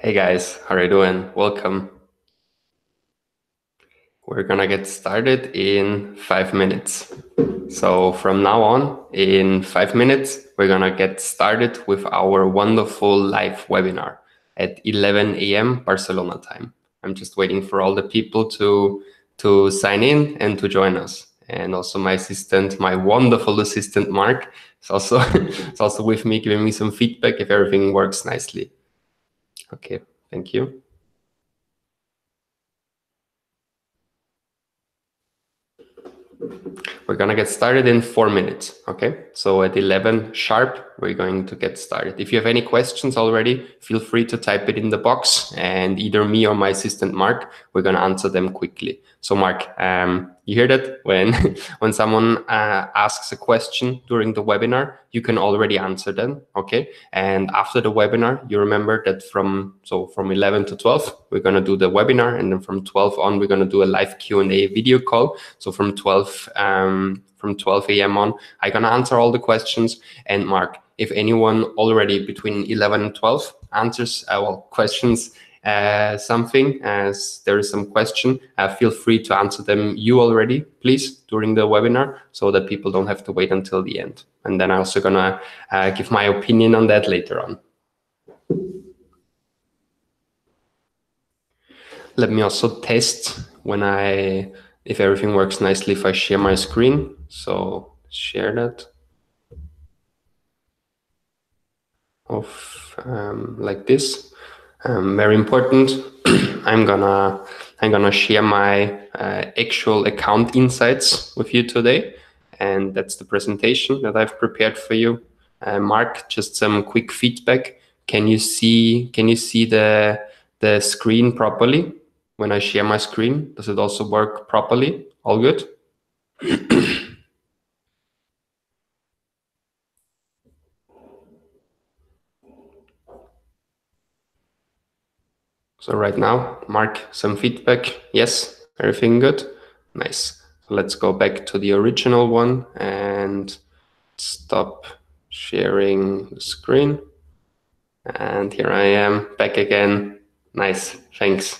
Hey guys, how are you doing? Welcome. We're gonna get started in 5 minutes. So from now on, in 5 minutes, we're gonna get started with our wonderful live webinar at 11 a.m. Barcelona time. I'm just waiting for all the people to sign in and to join us. And also my assistant, my wonderful assistant Mark, is also is also with me, giving me some feedback if everything works nicely. Okay, thank you. We're gonna get started in 4 minutes, okay? So at 11 sharp, we're going to get started. If you have any questions already, feel free to type it in the box, and either me or my assistant Mark, we're gonna answer them quickly. So Mark, you hear that? When someone asks a question during the webinar, you can already answer them, okay? And after the webinar, you remember that from 11 to 12, we're gonna do the webinar, and then from 12 on, we're gonna do a live Q&A video call. So from 12 a.m. on, I'm gonna answer all the questions. And Mark, if anyone already between 11 and 12 answers questions something, as there is some question, feel free to answer them you already, please, during the webinar, so that people don't have to wait until the end. And then I'm also gonna give my opinion on that later on. Let me also test if everything works nicely, if I share my screen. So share that like this. Very important. I'm gonna share my actual account insights with you today, and that's the presentation that I've prepared for you. Mark, just some quick feedback. Can you see the screen properly when I share my screen? Does it also work properly? All good? So right now, Mark, some feedback. Yes, everything good? Nice. So let's go back to the original one and stop sharing the screen. And here I am back again. Nice, thanks.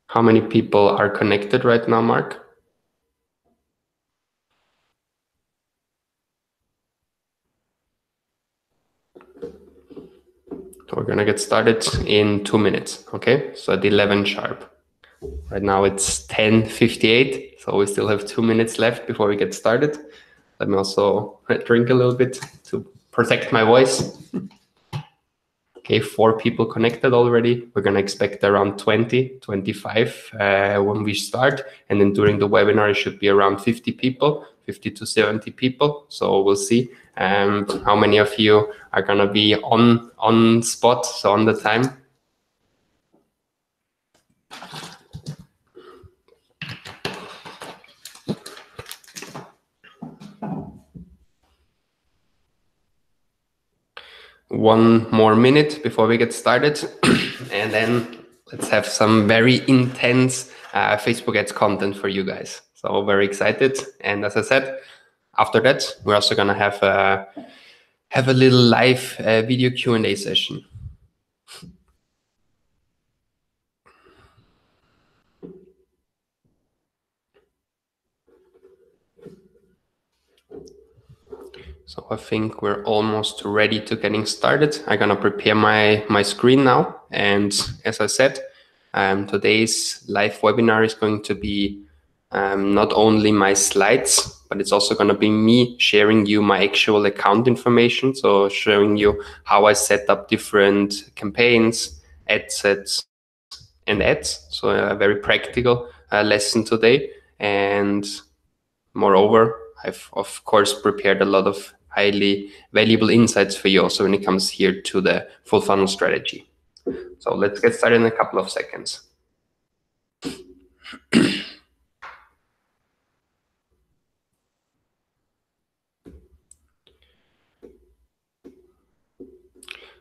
How many people are connected right now, Mark? So we're gonna get started in 2 minutes, okay? So at 11 sharp. Right now it's 10:58, so we still have 2 minutes left before we get started. Let me also drink a little bit to protect my voice. Okay, 4 people connected already. We're gonna expect around 20, 25 when we start. And then during the webinar, it should be around 50 people, 50 to 70 people. So we'll see how many of you are gonna be on spot, so on the time. One more minute before we get started, and then let's have some very intense Facebook ads content for you guys. So very excited. And as I said, after that, we're also gonna have a little live video Q&A session. So I think we're almost ready to getting started. I'm gonna prepare my screen now. And as I said, today's live webinar is going to be not only my slides, but it's also gonna be me sharing you my actual account information. So showing you how I set up different campaigns, ad sets, and ads. So a very practical lesson today. And moreover, I've of course prepared a lot of highly valuable insights for you also when it comes here to the full funnel strategy. So let's get started in a couple of seconds.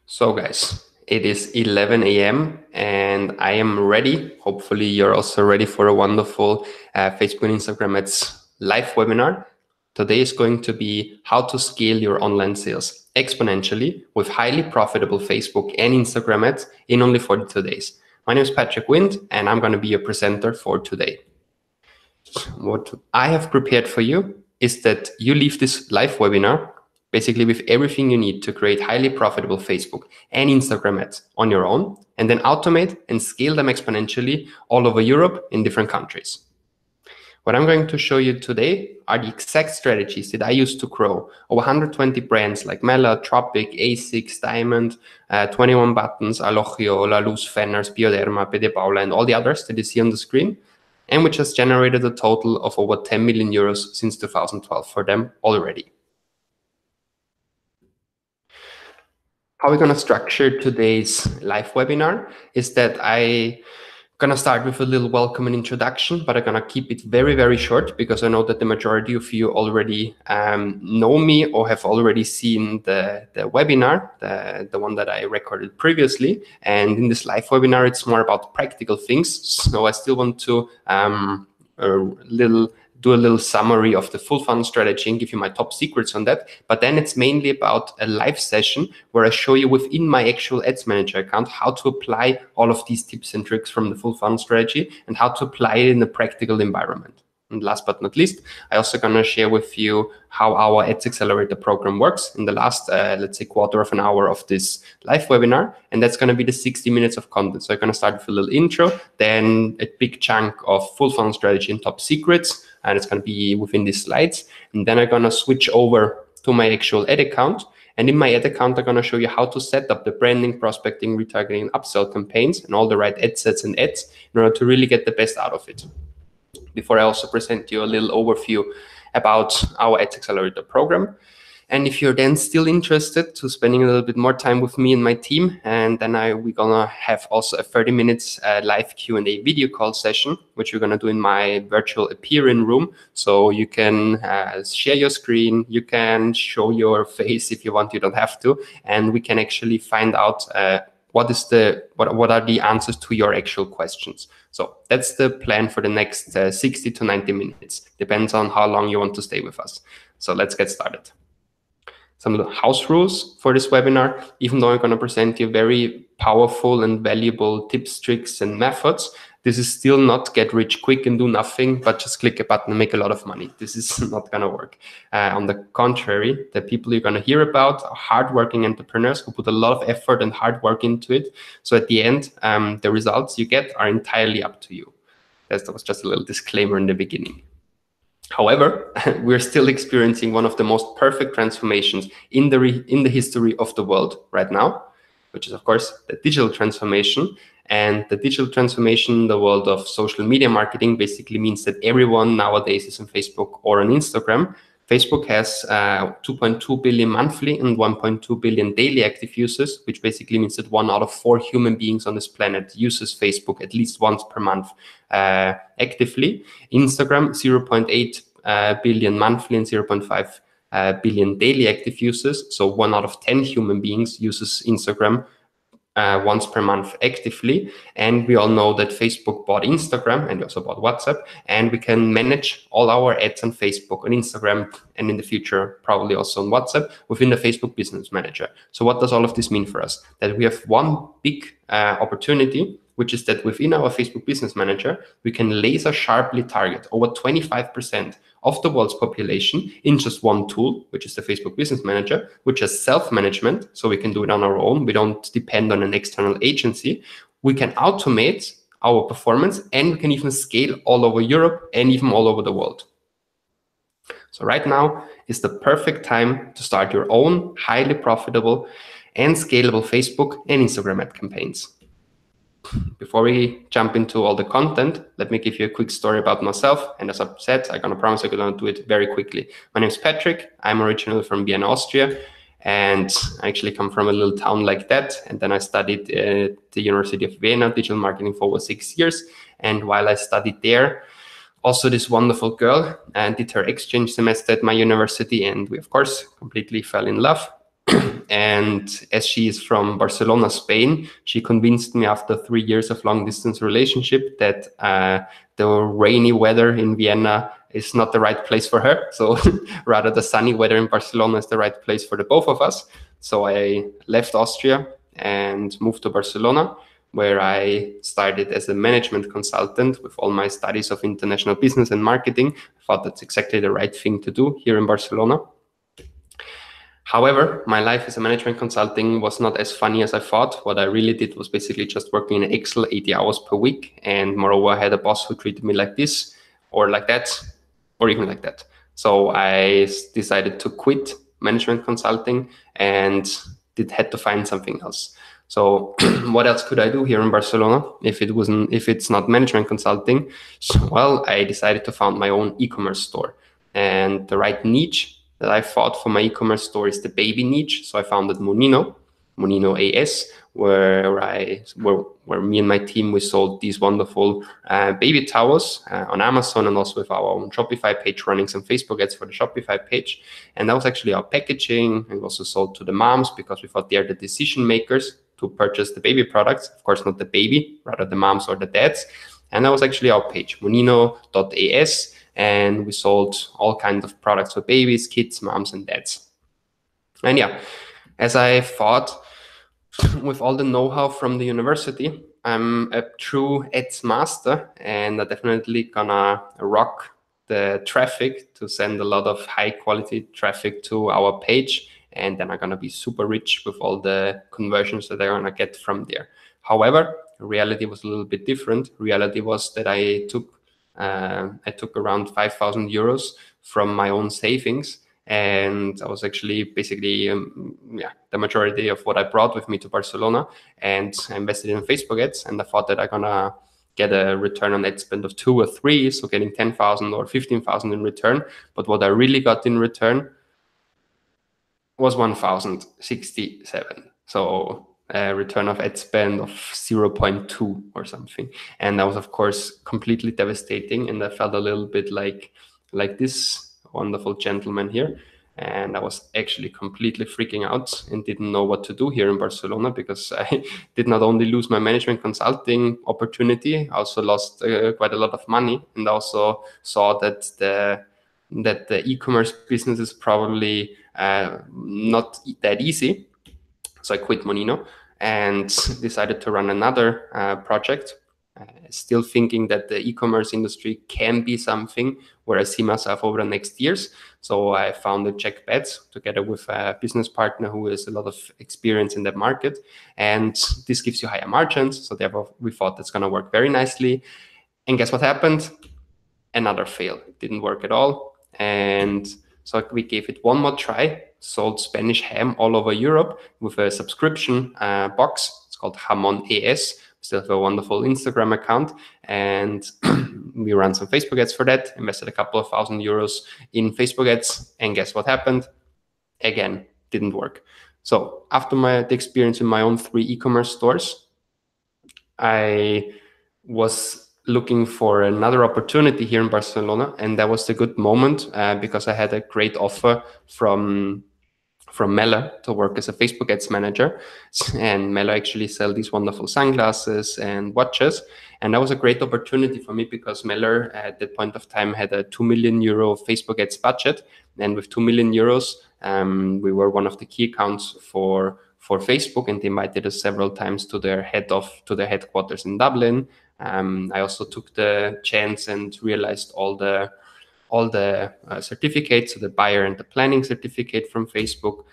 So guys, it is 11 a.m. and I am ready. Hopefully you're also ready for a wonderful Facebook and Instagram ads live webinar. Today is going to be how to scale your online sales exponentially with highly profitable Facebook and Instagram ads in only 42 days. My name is Patrick Wind, and I'm going to be your presenter for today. What I have prepared for you is that you leave this live webinar basically with everything you need to create highly profitable Facebook and Instagram ads on your own, and then automate and scale them exponentially all over Europe in different countries. What I'm going to show you today are the exact strategies that I use to grow over 120 brands like Mela, Tropic, A6, Diamond, 21 Buttons, Alogio, La Luz, Fenners, Bioderma, Pede Paula, and all the others that you see on the screen, and which has generated a total of over 10 million euros since 2012 for them already. How we're going to structure today's live webinar is that I'm going to start with a little welcome and introduction, but I'm going to keep it very, very short because I know that the majority of you already know me or have already seen the webinar, the one that I recorded previously. And in this live webinar, it's more about practical things. So I still want to do a little summary of the full funnel strategy and give you my top secrets on that. But then it's mainly about a live session where I show you within my actual Ads Manager account how to apply all of these tips and tricks from the full funnel strategy and how to apply it in a practical environment. And last but not least, I also going to share with you how our Ads Accelerator program works in the last, let's say, quarter of an hour of this live webinar. And that's going to be the 60 minutes of content. So I'm going to start with a little intro, then a big chunk of full funnel strategy and top secrets. And it's going to be within these slides. And then I'm going to switch over to my actual ad account. And in my ad account, I'm going to show you how to set up the branding, prospecting, retargeting, and upsell campaigns and all the right ad sets and ads in order to really get the best out of it. Before I also present you a little overview about our Ads Accelerator program. And if you're then still interested to spending a little bit more time with me and my team, and then we're gonna have also a 30 minutes live Q&A video call session, which we're gonna do in my virtual appear-in room. So you can share your screen, you can show your face if you want, you don't have to, and we can actually find out what are the answers to your actual questions. So that's the plan for the next 60 to 90 minutes. Depends on how long you want to stay with us. So let's get started. Some of the house rules for this webinar, even though I'm going to present you very powerful and valuable tips, tricks, and methods, this is still not get rich quick and do nothing, but just click a button and make a lot of money. This is not going to work. On the contrary, the people you're going to hear about are hardworking entrepreneurs who put a lot of effort and hard work into it. So at the end, the results you get are entirely up to you. That was just a little disclaimer in the beginning. However, we're still experiencing one of the most perfect transformations in the history of the world right now, which is, of course, the digital transformation. And the digital transformation in the world of social media marketing basically means that everyone nowadays is on Facebook or on Instagram. Facebook has 2.2 billion monthly and 1.2 billion daily active users, which basically means that 1 out of 4 human beings on this planet uses Facebook at least once per month actively. Instagram, 0.8 billion monthly and 0.5 billion daily active users. So 1 out of 10 human beings uses Instagram once per month actively. And we all know that Facebook bought Instagram and also bought WhatsApp, and we can manage all our ads on Facebook, on Instagram, and in the future, probably also on WhatsApp within the Facebook Business Manager. So what does all of this mean for us? That we have one big opportunity, which is that within our Facebook Business Manager, we can laser sharply target over 25% of the world's population in just one tool, which is the Facebook Business Manager, which has self-management, so we can do it on our own. We don't depend on an external agency. We can automate our performance, and we can even scale all over Europe and even all over the world. So right now is the perfect time to start your own highly profitable and scalable Facebook and Instagram ad campaigns. Before we jump into all the content, let me give you a quick story about myself. And as I said, I'm going to promise I'm going to do it very quickly. My name is Patrick. I'm originally from Vienna, Austria. And I actually come from a little town like that. And then I studied at the University of Vienna, digital marketing for over 6 years. And while I studied there, also this wonderful girl did her exchange semester at my university. And we, of course, completely fell in love. And as she is from Barcelona, Spain, she convinced me after 3 years of long distance relationship that the rainy weather in Vienna is not the right place for her. So rather the sunny weather in Barcelona is the right place for the both of us. So I left Austria and moved to Barcelona, where I started as a management consultant with all my studies of international business and marketing. I thought that's exactly the right thing to do here in Barcelona. However, my life as a management consulting was not as funny as I thought. What I really did was basically just working in Excel 80 hours per week. And moreover, I had a boss who treated me like this or like that, or even like that. So I decided to quit management consulting and had to find something else. So what else could I do here in Barcelona if it's not management consulting? So, well, I decided to found my own e-commerce store, and the right niche that I thought for my e-commerce store is the baby niche. So I founded Monino AS, where me and my team, we sold these wonderful baby towels on Amazon, and also with our own Shopify page, running some Facebook ads for the Shopify page. And that was actually our packaging. And we also sold to the moms because we thought they're the decision makers to purchase the baby products. Of course, not the baby, rather the moms or the dads. And that was actually our page, monino.as. And we sold all kinds of products for babies, kids, moms, and dads. And yeah, as I thought, with all the know-how from the university, I'm a true ads master, and I'm definitely gonna rock the traffic to send a lot of high quality traffic to our page. And then I'm gonna be super rich with all the conversions that I'm gonna get from there. However, reality was a little bit different. Reality was that I took around 5,000 euros from my own savings, and I was actually basically the majority of what I brought with me to Barcelona, and I invested in Facebook ads, and I thought that I'm gonna get a return on ad spend of 2 or 3, so getting 10,000 or 15,000 in return. But what I really got in return was 1,067. So a return of ad spend of 0.2 or something. And that was, of course, completely devastating. And I felt a little bit like this wonderful gentleman here. And I was actually completely freaking out and didn't know what to do here in Barcelona, because I did not only lose my management consulting opportunity, I also lost quite a lot of money, and also saw that the e-commerce business is probably not that easy. So I quit Monino and decided to run another project, still thinking that the e-commerce industry can be something where I see myself over the next years. So I founded Check Bets together with a business partner who has a lot of experience in that market. And this gives you higher margins. So therefore, we thought that's going to work very nicely. And guess what happened? Another fail. It didn't work at all. And so we gave it one more try, sold Spanish ham all over Europe with a subscription box. It's called Jamon AS. We still have a wonderful Instagram account, and we ran some Facebook ads for that, invested a couple of €1,000 in Facebook ads, and guess what happened? Again, didn't work. So after the experience in my own 3 e-commerce stores, I was looking for another opportunity here in Barcelona, and that was the good moment because I had a great offer from Mela to work as a Facebook ads manager. And Mela actually sell these wonderful sunglasses and watches, and that was a great opportunity for me because Mela at that point of time had a €2 million Facebook ads budget, and with €2 million, we were one of the key accounts for Facebook, and they invited us several times to their headquarters in Dublin. I also took the chance and realized all the certificates, so the buyer and the planning certificate from Facebook.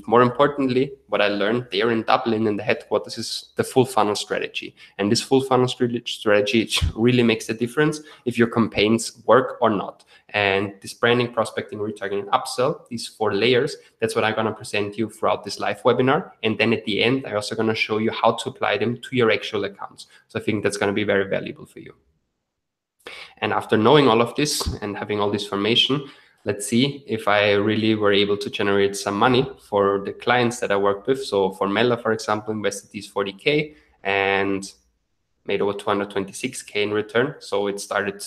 More importantly, what I learned there in Dublin in the headquarters is the full funnel strategy. And this full funnel strategy really makes a difference if your campaigns work or not. And this branding, prospecting, retargeting, and upsell, these 4 layers, that's what I'm going to present you throughout this live webinar. And then at the end, I'm also going to show you how to apply them to your actual accounts. So I think that's going to be very valuable for you. And after knowing all of this and having all this information, let's see if I really were able to generate some money for the clients that I worked with. So for Mela, for example, invested these 40K and made over 226K in return. So it started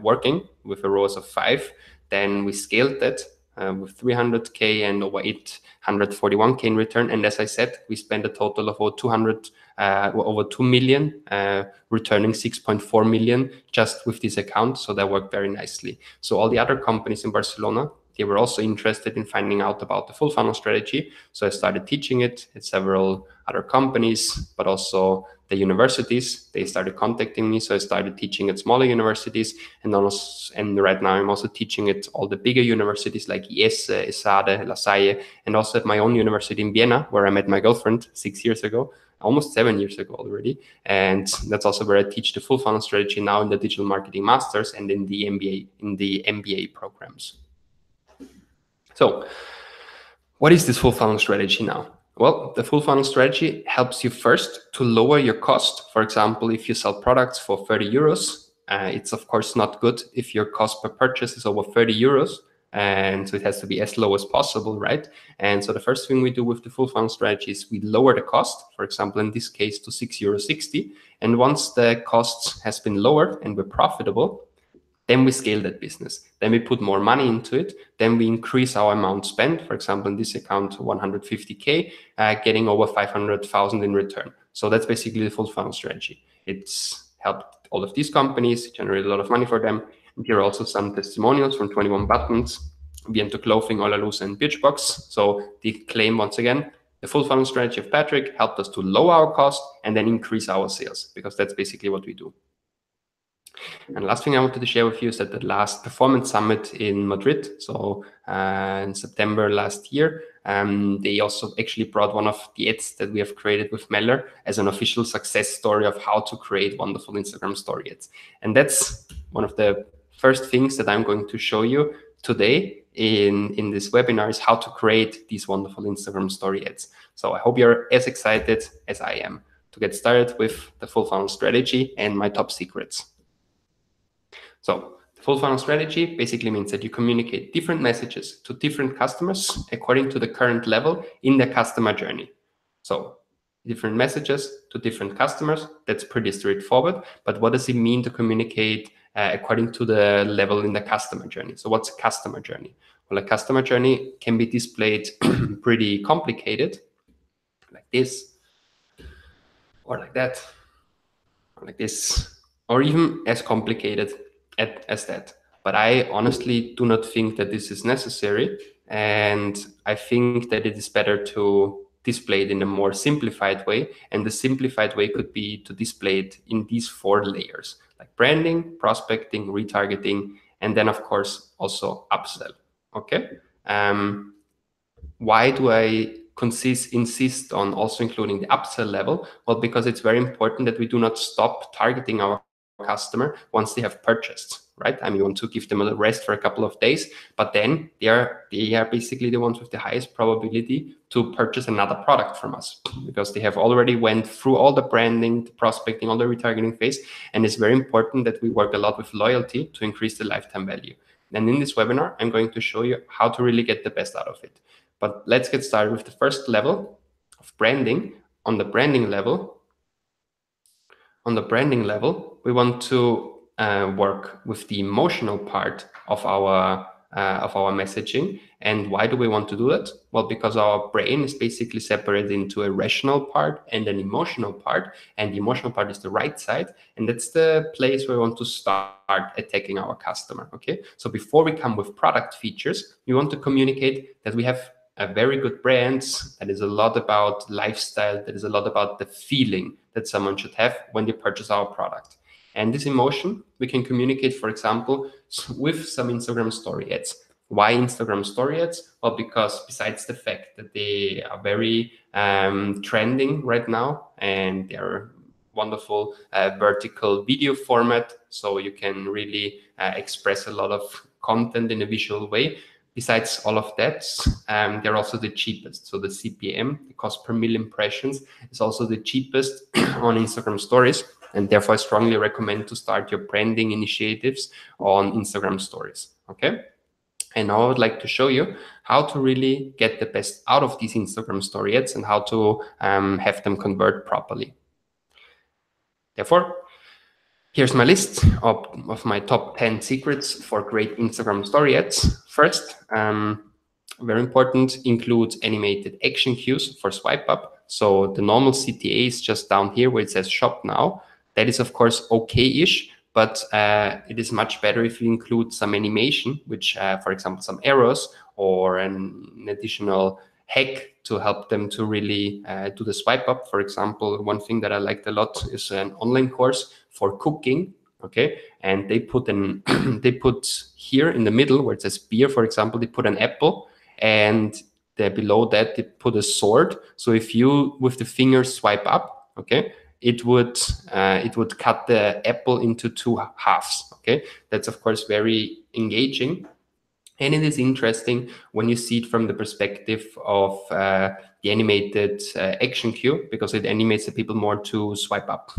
working with a ROAS of 5. Then we scaled that with 300K and over 841K in return. And as I said, we spent a total of over 2 million, returning 6.4 million just with this account. So that worked very nicely. So all the other companies in Barcelona, they were also interested in finding out about the full funnel strategy. So I started teaching it at several other companies, but also the universities. They started contacting me. So I started teaching at smaller universities. And right now I'm also teaching at all the bigger universities like IES, ESADE, La Salle, and also at my own university in Vienna, where I met my girlfriend 6 years ago, almost 7 years ago already. And that's also where I teach the full funnel strategy now in the digital marketing masters and in the MBA programs. So what is this full funnel strategy now? Well, the full funnel strategy helps you first to lower your cost. For example, if you sell products for 30 euros, it's of course not good if your cost per purchase is over 30 euros. And so it has to be as low as possible, right? And so the first thing we do with the full funnel strategy is we lower the cost, for example, in this case to 6.60 euros. And once the costs has been lowered and we're profitable, then we scale that business. Then we put more money into it. Then we increase our amount spent. For example, in this account, 150K, getting over 500,000 in return. So that's basically the full funnel strategy. It's helped all of these companies, generate a lot of money for them. And here are also some testimonials from 21 Buttons, Viento Clothing, Ola Luz, and Birchbox. So the claim once again, the full funnel strategy of Patrick helped us to lower our cost and then increase our sales, because that's basically what we do. And last thing I wanted to share with you is that the last performance summit in Madrid, so in September last year, they also actually brought one of the ads that we have created with Meller as an official success story of how to create wonderful Instagram story ads. And that's one of the first things that I'm going to show you today in this webinar, is how to create these wonderful Instagram story ads. So I hope you're as excited as I am to get started with the full funnel strategy and my top secrets. So the full funnel strategy basically means that you communicate different messages to different customers according to the current level in the customer journey. So different messages to different customers, that's pretty straightforward. But what does it mean to communicate according to the level in the customer journey? So what's a customer journey? Well, a customer journey can be displayed pretty complicated, like this, or like that, or like this, or even as complicated as that. But I honestly do not think that this is necessary. And I think that it is better to display it in a more simplified way. And the simplified way could be to display it in these 4 layers, like branding, prospecting, retargeting, and then of course also upsell. Okay. Why do I insist on also including the upsell level? Well, because it's very important that we do not stop targeting our customer once they have purchased, right? I mean, we want to give them a rest for a couple of days, but then they are basically the ones with the highest probability to purchase another product from us, because they have already went through all the branding, the prospecting, all the retargeting phase. And it's very important that we work a lot with loyalty to increase the lifetime value. And in this webinar, I'm going to show you how to really get the best out of it. But let's get started with the first level of branding. On the branding level, we want to work with the emotional part of our messaging. And why do we want to do that? Well, because our brain is basically separated into a rational part and an emotional part, and the emotional part is the right side, and that's the place where we want to start attacking our customer. Okay, so before we come with product features, we want to communicate that we have a very good brand that is a lot about lifestyle, that is a lot about the feeling that someone should have when they purchase our product. And this emotion we can communicate, for example, with some Instagram story ads. Why Instagram story ads? Well, because besides the fact that they are very trending right now, and they're wonderful vertical video format, so you can really express a lot of content in a visual way. Besides all of that, they're also the cheapest. So the CPM, the cost per million impressions, is also the cheapest on Instagram stories. And therefore, I strongly recommend to start your branding initiatives on Instagram stories. Okay. And now I would like to show you how to really get the best out of these Instagram story ads and how to have them convert properly. Therefore, Here's my list of my top 10 secrets for great Instagram story ads. First, very important, includes animated action cues for swipe up. So the normal CTA is just down here where it says shop now. That is of course okay-ish, but it is much better if you include some animation, which for example, some arrows or an additional hack to help them to really do the swipe up. For example, one thing that I liked a lot is an online course for cooking. Okay, and they put an they put here in the middle where it says beer, for example, they put an apple, and there below that they put a sword. So if you with the finger swipe up, okay, it would cut the apple into two halves. Okay, that's of course very engaging. And it is interesting when you see it from the perspective of the animated action cue, because it animates the people more to swipe up.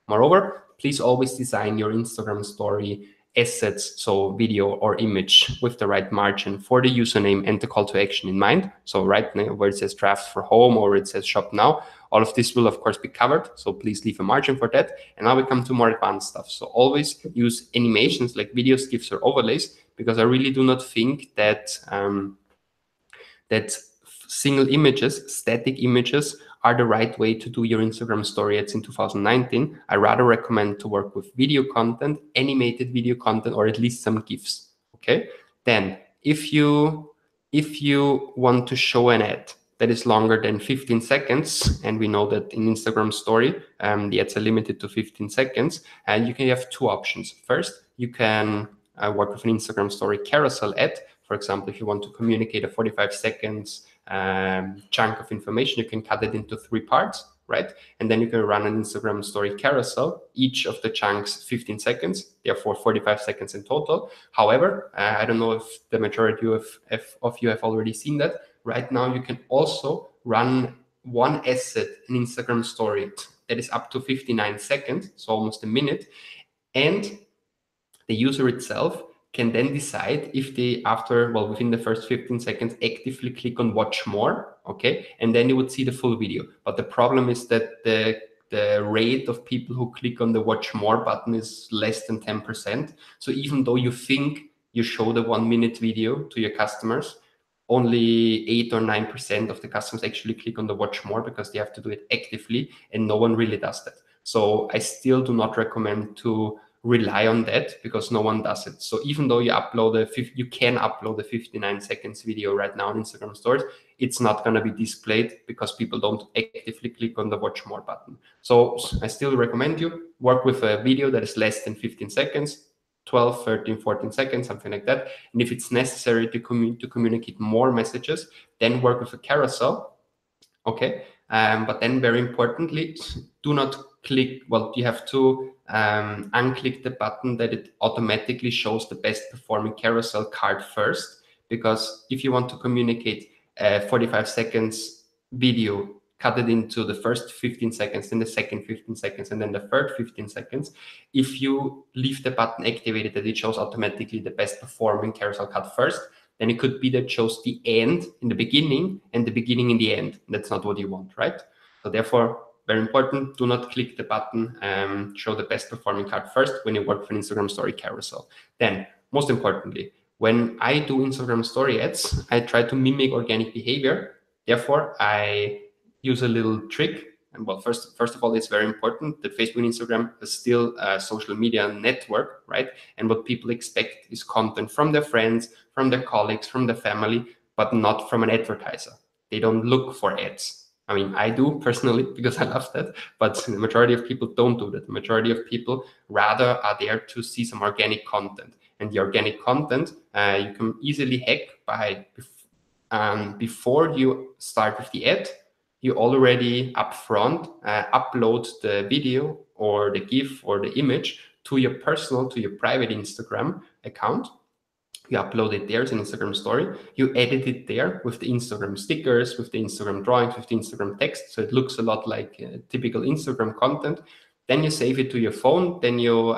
Moreover, please always design your Instagram story assets, so video or image, with the right margin for the username and the call to action in mind. So right now where it says draft for home or it says shop now, all of this will of course be covered. So please leave a margin for that. And now we come to more advanced stuff. So always use animations like videos, GIFs, or overlays, because I really do not think that that single images, static images, are the right way to do your Instagram story ads in 2019. I rather recommend to work with video content, animated video content, or at least some GIFs. Okay. Then if you want to show an ad that is longer than 15 seconds, and we know that in Instagram story, the ads are limited to 15 seconds, and you can have two options. First, you can work with an Instagram story carousel ad. For example, if you want to communicate a 45 seconds chunk of information, you can cut it into 3 parts, right? And then you can run an Instagram story carousel, each of the chunks 15 seconds, therefore 45 seconds in total. However, I don't know if the majority of you have already seen that. Right now, you can also run one asset, an Instagram story that is up to 59 seconds, so almost a minute. And the user itself can then decide if they, within the first 15 seconds, actively click on watch more, okay? And then you would see the full video. But the problem is that the rate of people who click on the watch more button is less than 10%. So even though you think you show the 1 minute video to your customers, only 8 or 9% of the customers actually click on the watch more, because they have to do it actively, and no one really does that. So I still do not recommend to rely on that, because no one does it. So even though you can upload a 59 seconds video right now on Instagram stories, it's not going to be displayed because people don't actively click on the watch more button. So I still recommend you work with a video that is less than 15 seconds, 12, 13, 14 seconds, something like that. And if it's necessary to communicate more messages, then work with a carousel. Okay. But then very importantly, do not click, you have to unclick the button that it automatically shows the best performing carousel card first. Because if you want to communicate 45 seconds video, cut it into the first 15 seconds, then the second 15 seconds, and then the third 15 seconds. If you leave the button activated that it shows automatically the best performing carousel cut first, then it could be that shows the end in the beginning and the beginning in the end. That's not what you want, right? So therefore, very important, do not click the button, show the best performing card first when you work with an Instagram story carousel. Then, most importantly, when I do Instagram story ads, I try to mimic organic behavior. Therefore, I use a little trick. And first of all, it's very important that Facebook and Instagram is still a social media network, right? And what people expect is content from their friends, from their colleagues, from their family, but not from an advertiser. They don't look for ads. I mean, I do personally because I love that, but the majority of people don't do that. The majority of people rather are there to see some organic content. And the organic content you can easily hack by before you start with the ad. You already upfront upload the video or the GIF or the image to your private Instagram account. You upload it there as an Instagram story. You edit it there with the Instagram stickers, with the Instagram drawings, with the Instagram text. So it looks a lot like typical Instagram content. Then you save it to your phone. Then you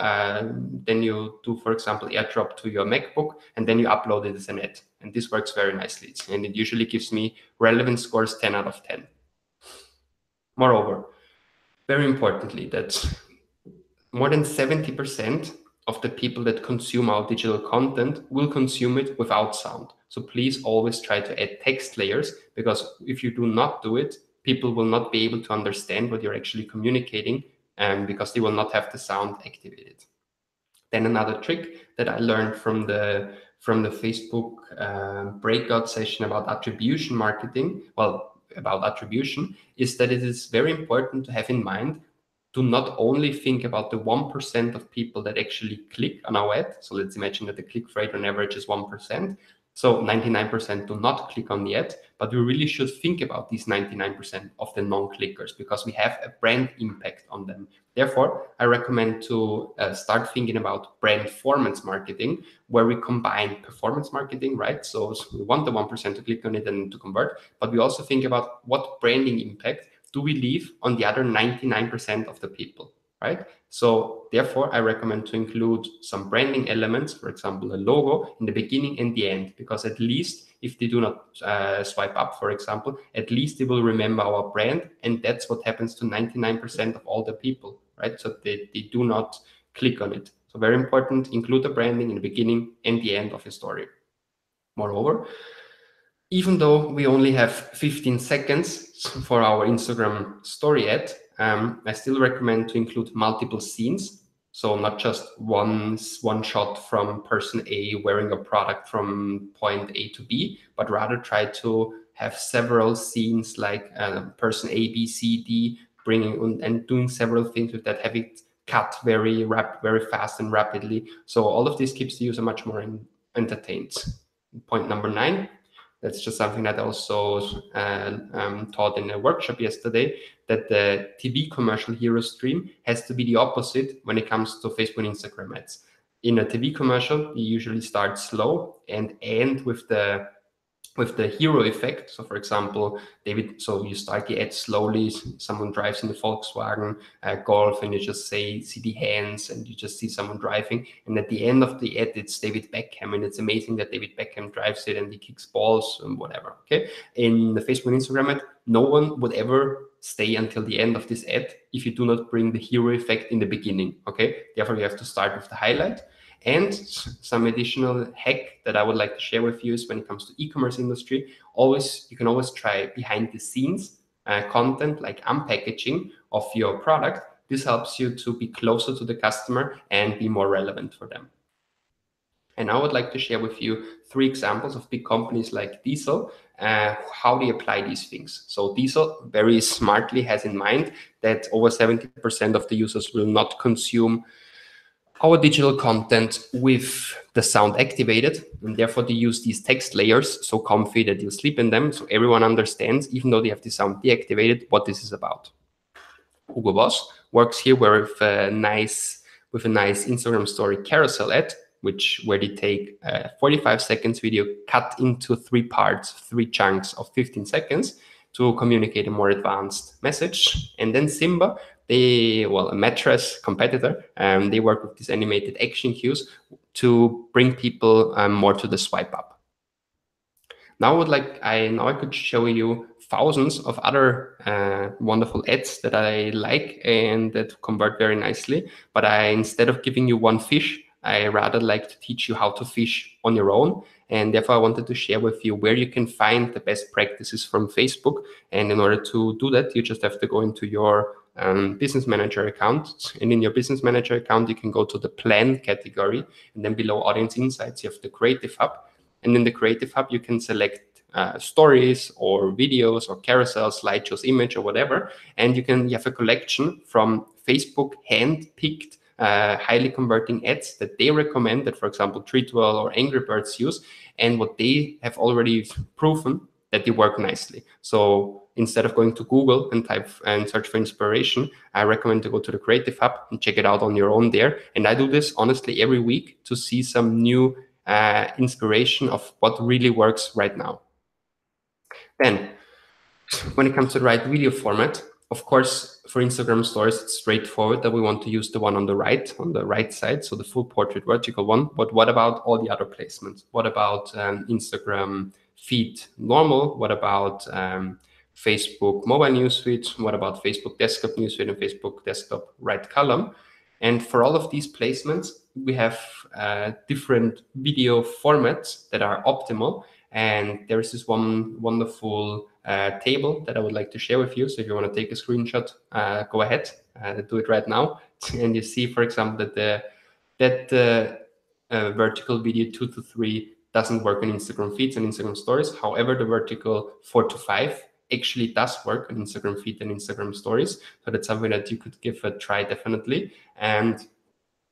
do, for example, AirDrop to your MacBook, and then you upload it as an ad. And this works very nicely. And it usually gives me relevant scores 10 out of 10. Moreover, very importantly, that more than 70% of the people that consume our digital content will consume it without sound. So please always try to add text layers, because if you do not do it, people will not be able to understand what you're actually communicating, because they will not have the sound activated. Then another trick that I learned from the Facebook breakout session about attribution marketing, about attribution, is that it is very important to have in mind to not only think about the 1% of people that actually click on our ad. So let's imagine that the click rate on average is 1%. So 99% do not click on the ad, but we really should think about these 99% of the non-clickers, because we have a brand impact on them. Therefore, I recommend to start thinking about brand performance marketing, where we combine performance marketing, right? So we want the 1% to click on it and to convert, but we also think about what branding impact do we leave on the other 99% of the people, right? So therefore, I recommend to include some branding elements, for example, a logo in the beginning and the end, because at least if they do not swipe up, for example, at least they will remember our brand, and that's what happens to 99% of all the people, right? So they do not click on it. So very important, include the branding in the beginning and the end of your story. Moreover, even though we only have 15 seconds for our Instagram story ad, I still recommend to include multiple scenes. So not just one shot from person A wearing a product from point A to B, but rather try to have several scenes, like person A, B, C, D, bringing and doing several things with that, have it cut very fast and rapidly. So all of this keeps the user much more entertained. Point number 9. That's just something that I also taught in a workshop yesterday, that the TV commercial hero stream has to be the opposite when it comes to Facebook and Instagram ads. In a TV commercial, you usually start slow and end with the hero effect. So for example, so you start the ad slowly, someone drives in the Volkswagen Golf, and you just see the hands, and you just see someone driving, and at the end of the ad it's David Beckham, and it's amazing that David Beckham drives it and he kicks balls and whatever. Okay, in the Facebook and Instagram ad, no one would ever stay until the end of this ad if you do not bring the hero effect in the beginning. Okay, therefore you have to start with the highlight. And some additional hack that I would like to share with you is, when it comes to e-commerce industry, you can always try behind the scenes content, like unpackaging of your product. This helps you to be closer to the customer and be more relevant for them. And I would like to share with you 3 examples of big companies like Diesel, how they apply these things. So Diesel very smartly has in mind that over 70% of the users will not consume our digital content with the sound activated, and therefore they use these text layers so comfy that you sleep in them, so everyone understands, even though they have the sound deactivated, what this is about. Hugo Boss works here with a nice Instagram story carousel ad, where they take a 45 seconds video cut into 3 parts, 3 chunks of 15 seconds to communicate a more advanced message. And then Simba, a mattress competitor, they work with these animated action cues to bring people more to the swipe up. Now I could show you thousands of other wonderful ads that I like and that convert very nicely. But instead of giving you one fish, I rather like to teach you how to fish on your own. And therefore, I wanted to share with you where you can find the best practices from Facebook. And in order to do that, you just have to go into your business manager account. And in your business manager account, you can go to the plan category. And then below audience insights, you have the creative hub. And in the creative hub, you can select stories or videos or carousels, slideshows, image, or whatever. And you have a collection from Facebook hand-picked highly converting ads that they recommend, that, for example, Treatwell or Angry Birds use, and what they have already proven that they work nicely. So instead of going to Google and type and search for inspiration, I recommend to go to the Creative Hub and check it out on your own there. And I do this honestly every week to see some new inspiration of what really works right now. Then, when it comes to the right video format, of course, for Instagram stories, it's straightforward that we want to use the one on the right side, so the full portrait vertical one. But what about all the other placements? What about Instagram feed normal? What about Facebook mobile newsfeed? What about Facebook desktop newsfeed and Facebook desktop right column? And for all of these placements, we have different video formats that are optimal. And there is this one wonderful table that I would like to share with you. So if you want to take a screenshot, go ahead, do it right now. And you see, for example, that the vertical video 2 to 3 doesn't work on Instagram feeds and Instagram stories. However, the vertical 4 to 5 actually does work on Instagram feed and Instagram stories. So that's something that you could give a try, definitely. And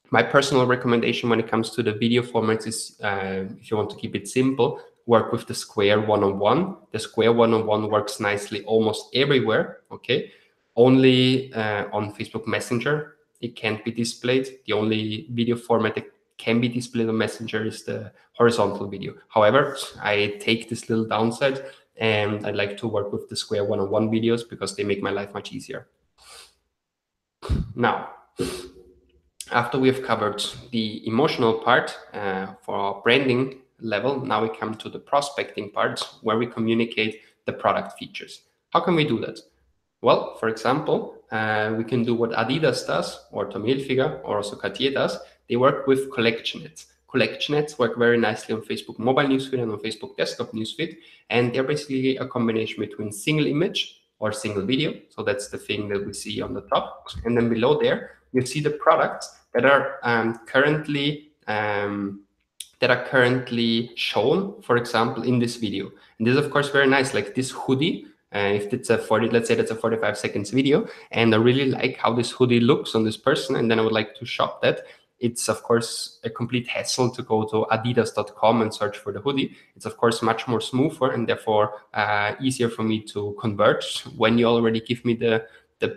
my personal recommendation when it comes to the video formats is, if you want to keep it simple, work with the square one-on-one. The square one-on-one works nicely almost everywhere, okay? Only on Facebook Messenger, it can't be displayed. The only video format that can be displayed on Messenger is the horizontal video. However, I take this little downside and I like to work with the square one-on-one videos because they make my life much easier. Now, after we have covered the emotional part for our branding level, now we come to the prospecting part where we communicate the product features. How can we do that? Well, for example, we can do what Adidas does, or Tommy Hilfiger, or also Cartier does. They work with collection ads. Collection ads work very nicely on Facebook mobile newsfeed and on Facebook desktop newsfeed, and they're basically a combination between single image or single video. So that's the thing that we see on the top, and then below there you see the products that are currently shown, for example, in this video. And this is of course very nice, like this hoodie. If it's let's say that's a 45 seconds video, and I really like how this hoodie looks on this person, and then I would like to shop that. It's of course a complete hassle to go to adidas.com and search for the hoodie. It's of course much more smoother and therefore easier for me to convert when you already give me the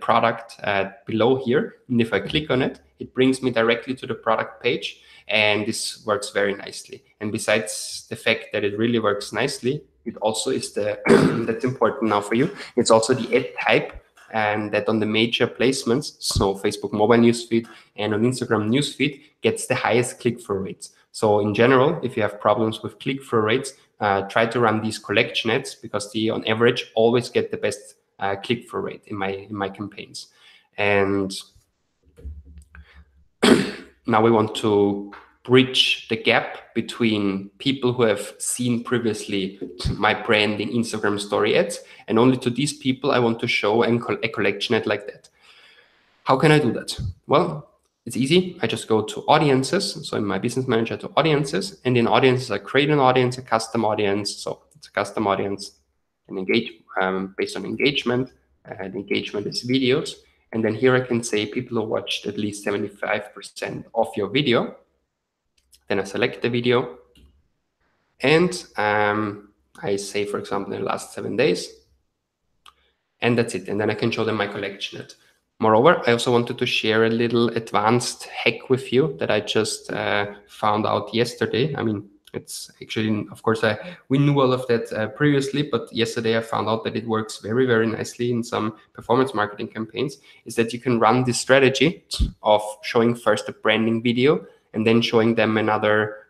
product below here. And if I click on it, it brings me directly to the product page, and this works very nicely. And besides the fact that it really works nicely, it also is that's important now for you. It's also the ad type, and that on the major placements, so Facebook mobile newsfeed and on Instagram newsfeed, gets the highest click-through rates. So in general, if you have problems with click-through rates, try to run these collection ads because they, on average, always get the best click-through rate in my campaigns. And now we want to bridge the gap between people who have seen previously my brand in Instagram story ads, and only to these people I want to show a collection ad like that. How can I do that? Well, it's easy. I just go to audiences. So in my business manager, to audiences, and in audiences, I create an audience, a custom audience. So it's a custom audience, and engage based on engagement. The engagement is videos. And then here I can say people who watched at least 75% of your video. Then I select the video, and I say, for example, in the last 7 days, and that's it. And then I can show them my collection ad. Moreover, I also wanted to share a little advanced hack with you that I just found out yesterday. I mean, it's actually, of course, we knew all of that previously, but yesterday I found out that it works very, very nicely in some performance marketing campaigns, is that you can run this strategy of showing first a branding video and then showing them another,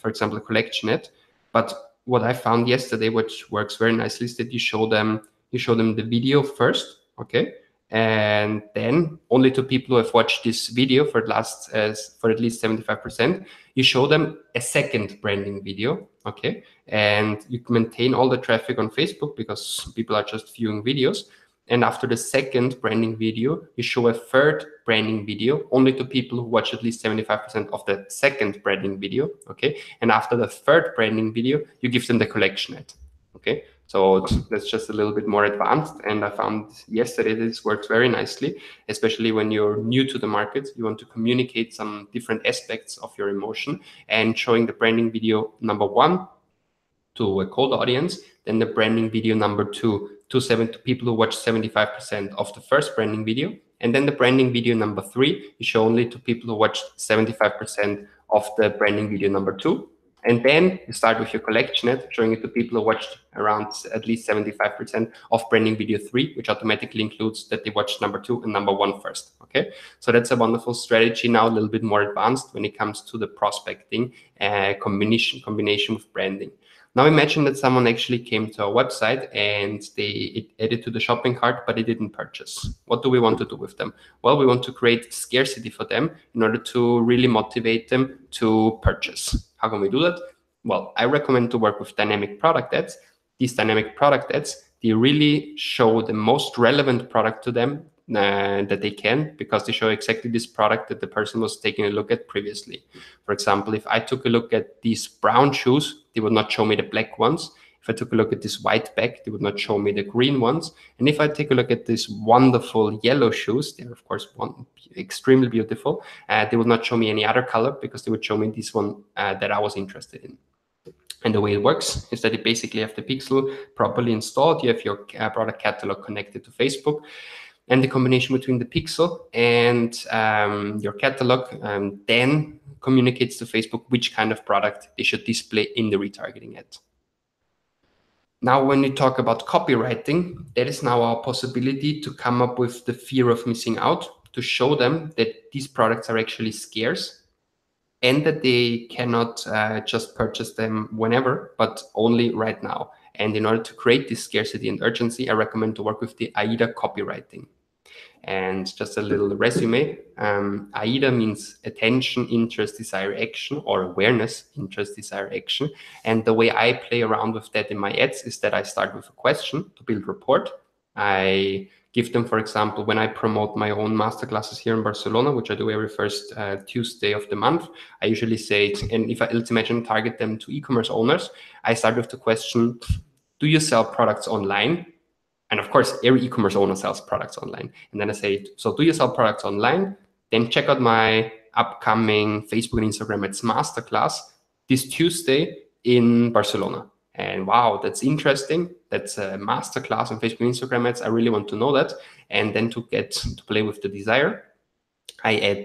for example, a collection ad. But what I found yesterday, which works very nicely, is that you show them the video first, okay? And then only to people who have watched this video for at least 75%, you show them a second branding video, okay? And you maintain all the traffic on Facebook because people are just viewing videos. And after the second branding video, you show a third branding video only to people who watch at least 75% of the second branding video, okay? And after the third branding video, you give them the collection ad, okay? So that's just a little bit more advanced. And I found yesterday this works very nicely, especially when you're new to the market. You want to communicate some different aspects of your emotion, and showing the branding video number 1 to a cold audience, then the branding video number 2 to people who watch 75% of the first branding video, and then the branding video number 3 you show only to people who watch 75% of the branding video number 2. And then you start with your collection ad, showing it to people who watched around at least 75% of branding video 3, which automatically includes that they watched number 2 and number 1 first. Okay, so that's a wonderful strategy now, a little bit more advanced when it comes to the prospecting combination with branding. Now imagine that someone actually came to our website and they added to the shopping cart, but they didn't purchase. What do we want to do with them? Well, we want to create scarcity for them in order to really motivate them to purchase. How can we do that? Well, I recommend to work with dynamic product ads. These dynamic product ads, they really show the most relevant product to them that they can, because they show exactly this product that the person was taking a look at previously. For example, if I took a look at these brown shoes, they would not show me the black ones. If I took a look at this white bag, they would not show me the green ones. And if I take a look at these wonderful yellow shoes, they're of course extremely beautiful. They would not show me any other color, because they would show me this one that I was interested in. And the way it works is that you basically have the pixel properly installed. You have your product catalog connected to Facebook. And the combination between the pixel and your catalog then communicates to Facebook which kind of product they should display in the retargeting ad. Now, when we talk about copywriting, that is now our possibility to come up with the fear of missing out, to show them that these products are actually scarce and that they cannot just purchase them whenever, but only right now. And in order to create this scarcity and urgency, I recommend to work with the AIDA copywriting. And just a little resume, AIDA means attention, interest, desire, action, or awareness, interest, desire, action. And the way I play around with that in my ads is that I start with a question to build rapport. I give them, for example, when I promote my own masterclasses here in Barcelona, which I do every first Tuesday of the month, I usually say, and if let's imagine target them to e-commerce owners, I start with the question, do you sell products online? And of course, every e-commerce owner sells products online. And then I say, so do you sell products online? Then check out my upcoming Facebook and Instagram ads masterclass this Tuesday in Barcelona. And wow, that's interesting. That's a masterclass on Facebook and Instagram ads. I really want to know that. And then to get to play with the desire, I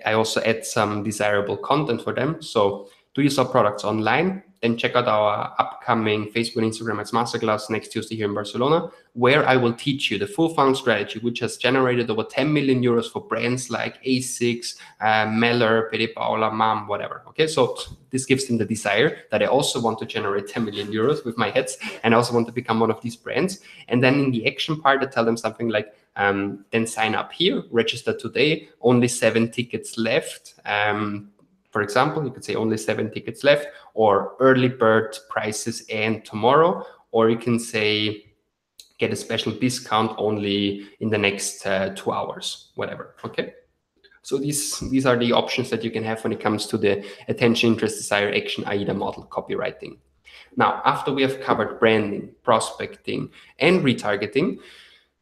also add some desirable content for them. So do you sell products online? Then check out our upcoming Facebook and Instagram ads masterclass next Tuesday here in Barcelona, where I will teach you the full funnel strategy, which has generated over 10 million euros for brands like Asics, Meller, Pede Paula, Mom, whatever. Okay, so this gives them the desire that I also want to generate 10 million euros with my ads, and I also want to become one of these brands. And then in the action part, I tell them something like, then sign up here, register today, only 7 tickets left. For example, you could say only 7 tickets left, or early bird prices end tomorrow, or you can say get a special discount only in the next 2 hours, whatever. Okay. So these are the options that you can have when it comes to the attention, interest, desire, action, AIDA model copywriting. Now, after we have covered branding, prospecting, and retargeting,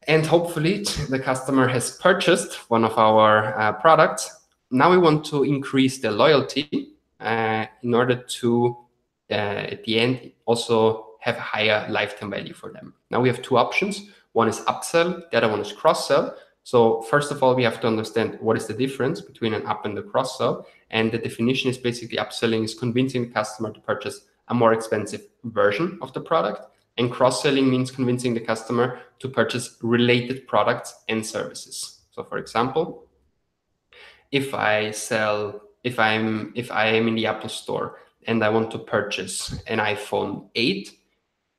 and hopefully the customer has purchased one of our products, now we want to increase their loyalty in order to, at the end, also have higher lifetime value for them. Now we have 2 options. One is upsell, the other one is cross-sell. So first of all, we have to understand what is the difference between an up and a cross-sell. And the definition is basically upselling is convincing the customer to purchase a more expensive version of the product. And cross-selling means convincing the customer to purchase related products and services. So for example, if I am in the Apple store and I want to purchase an iPhone 8,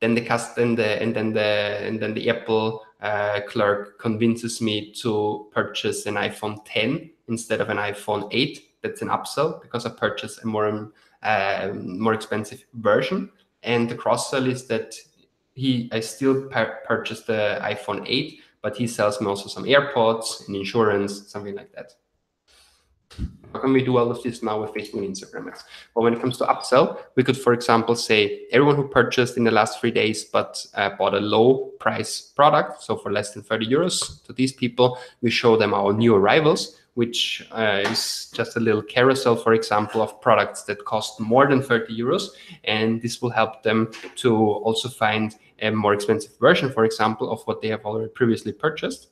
then the Apple clerk convinces me to purchase an iPhone 10 instead of an iPhone 8. That's an upsell because I purchase a more expensive version. And the cross sell is that I still purchased the iPhone 8, but he sells me also some AirPods and insurance, something like that. How can we do all of this now with Facebook and Instagram ads? Well, when it comes to upsell, we could, for example, say everyone who purchased in the last 3 days but bought a low price product, so for less than 30 euros, to these people, we show them our new arrivals, which is just a little carousel, for example, of products that cost more than 30 euros. And this will help them to also find a more expensive version, for example, of what they have already previously purchased.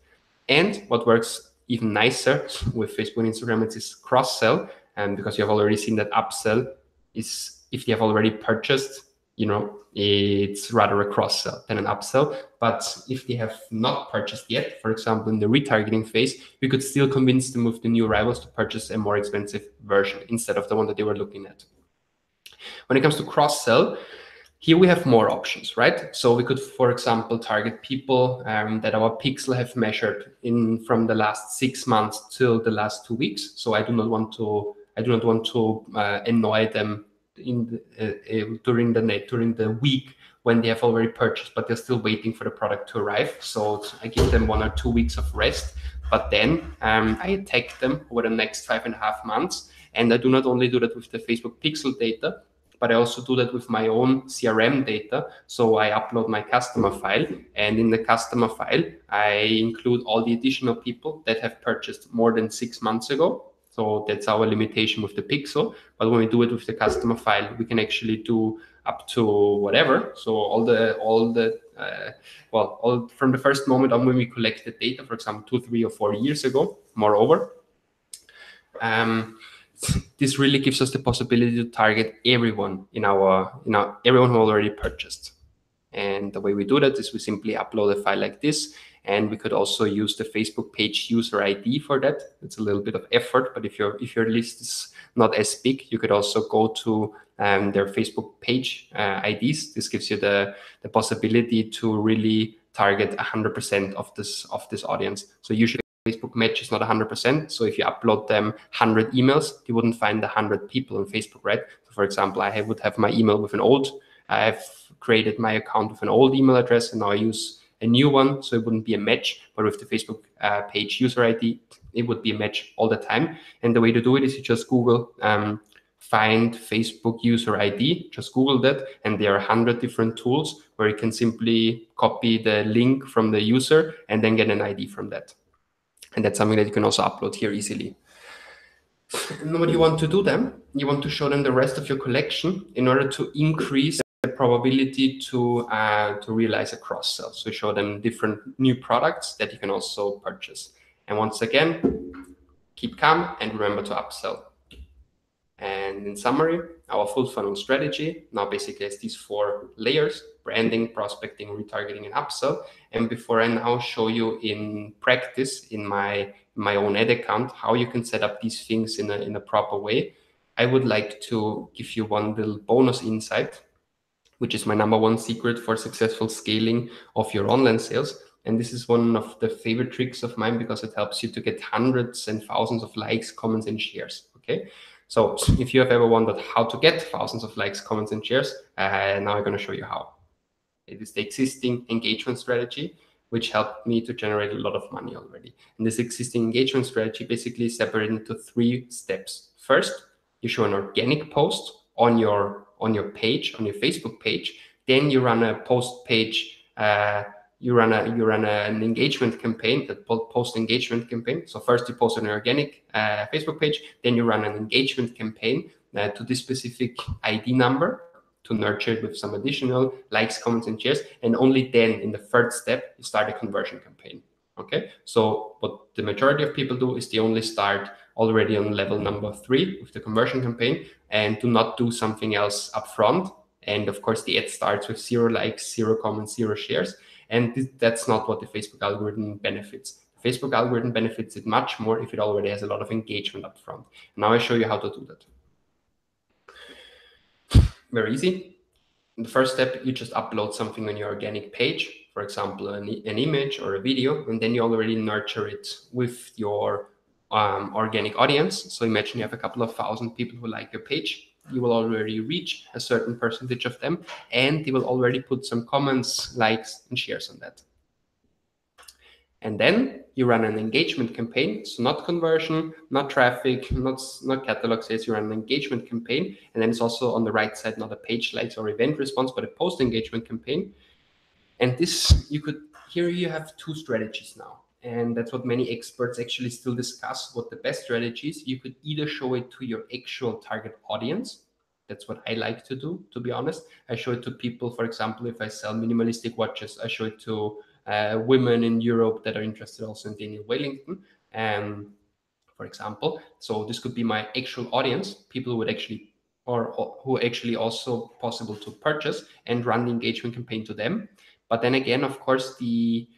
And what works even nicer with Facebook and Instagram, it is cross-sell. And because you have already seen that upsell is if you have already purchased, it's rather a cross-sell than an upsell. But if they have not purchased yet, for example, in the retargeting phase, we could still convince them with the new arrivals to purchase a more expensive version instead of the one that they were looking at. When it comes to cross-sell, Here we have more options, right? So we could, for example, target people that our pixel have measured in from the last 6 months till the last 2 weeks. So I do not want to annoy them during the week when they have already purchased, but they're still waiting for the product to arrive. So I give them 1 or 2 weeks of rest, but then I attack them over the next 5.5 months. And I do not only do that with the Facebook pixel data, but I also do that with my own CRM data. So I upload my customer file, and in the customer file, I include all the additional people that have purchased more than 6 months ago. So that's our limitation with the pixel. But when we do it with the customer file, we can actually do up to whatever. So all from the first moment on when we collect the data, for example, 2, 3, or 4 years ago. Moreover, this really gives us the possibility to target everyone everyone who already purchased. And the way we do that is we simply upload a file like this, and we could also use the Facebook page user ID for that. It's a little bit of effort, but if your list is not as big, you could also go to their Facebook page IDs. This gives you the possibility to really target 100% of this audience. So usually Facebook match is not 100%. So if you upload them 100 emails, you wouldn't find 100 people on Facebook, right? So for example, I would have my email with I've created my account with an old email address, and now I use a new one, so it wouldn't be a match. But with the Facebook page user ID, it would be a match all the time. And the way to do it is you just Google find Facebook user ID, just Google that, and there are 100 different tools where you can simply copy the link from the user and then get an ID from that. And that's something that you can also upload here easily. And what you want to do then, you want to show them the rest of your collection in order to increase the probability to realize a cross-sell. So show them different new products that you can also purchase. And once again, keep calm and remember to upsell. And in summary, our full funnel strategy now basically has these 4 layers: branding, prospecting, retargeting, and upsell. And before I now show you in practice in my own ad account how you can set up these things in a proper way, I would like to give you one little bonus insight, which is my #1 secret for successful scaling of your online sales. And this is one of the favorite tricks of mine because it helps you to get hundreds and thousands of likes, comments, and shares. Okay. So if you have ever wondered how to get thousands of likes, comments, and shares, now I'm going to show you how. It is the existing engagement strategy, which helped me to generate a lot of money already. And this existing engagement strategy basically is separated into 3 steps. First, you show an organic post on your page, on your Facebook page. Then you run a post page. You run an engagement campaign, that post engagement campaign. So first you post on an organic Facebook page, then you run an engagement campaign to this specific ID number to nurture it with some additional likes, comments, and shares. And only then in the 3rd step, you start a conversion campaign. Okay. So what the majority of people do is they only start already on level number 3 with the conversion campaign and do not do something else up front. And of course, the ad starts with 0 likes, 0 comments, 0 shares. And that's not what the Facebook algorithm benefits. The Facebook algorithm benefits it much more if it already has a lot of engagement up front. Now I show you how to do that. Very easy. In the first step, you just upload something on your organic page, for example, an image or a video, and then you already nurture it with your organic audience. So imagine you have a couple of thousand people who like your page. You will already reach a certain percentage of them, and they will already put some comments, likes, and shares on that. And then you run an engagement campaign. So not conversion, not traffic, not catalog sales. You run an engagement campaign. And then it's also on the right side, not a page likes or event response, but a post engagement campaign. And this, here you have 2 strategies now. And that's what many experts actually still discuss, what the best strategy is. You could either show it to your actual target audience. That's what I like to do, to be honest. I show it to people, for example, if I sell minimalistic watches, I show it to women in Europe that are interested also in Daniel Wellington, for example. So this could be my actual audience, people who would actually, or who actually also possible to purchase, and run the engagement campaign to them. But then again, of course, the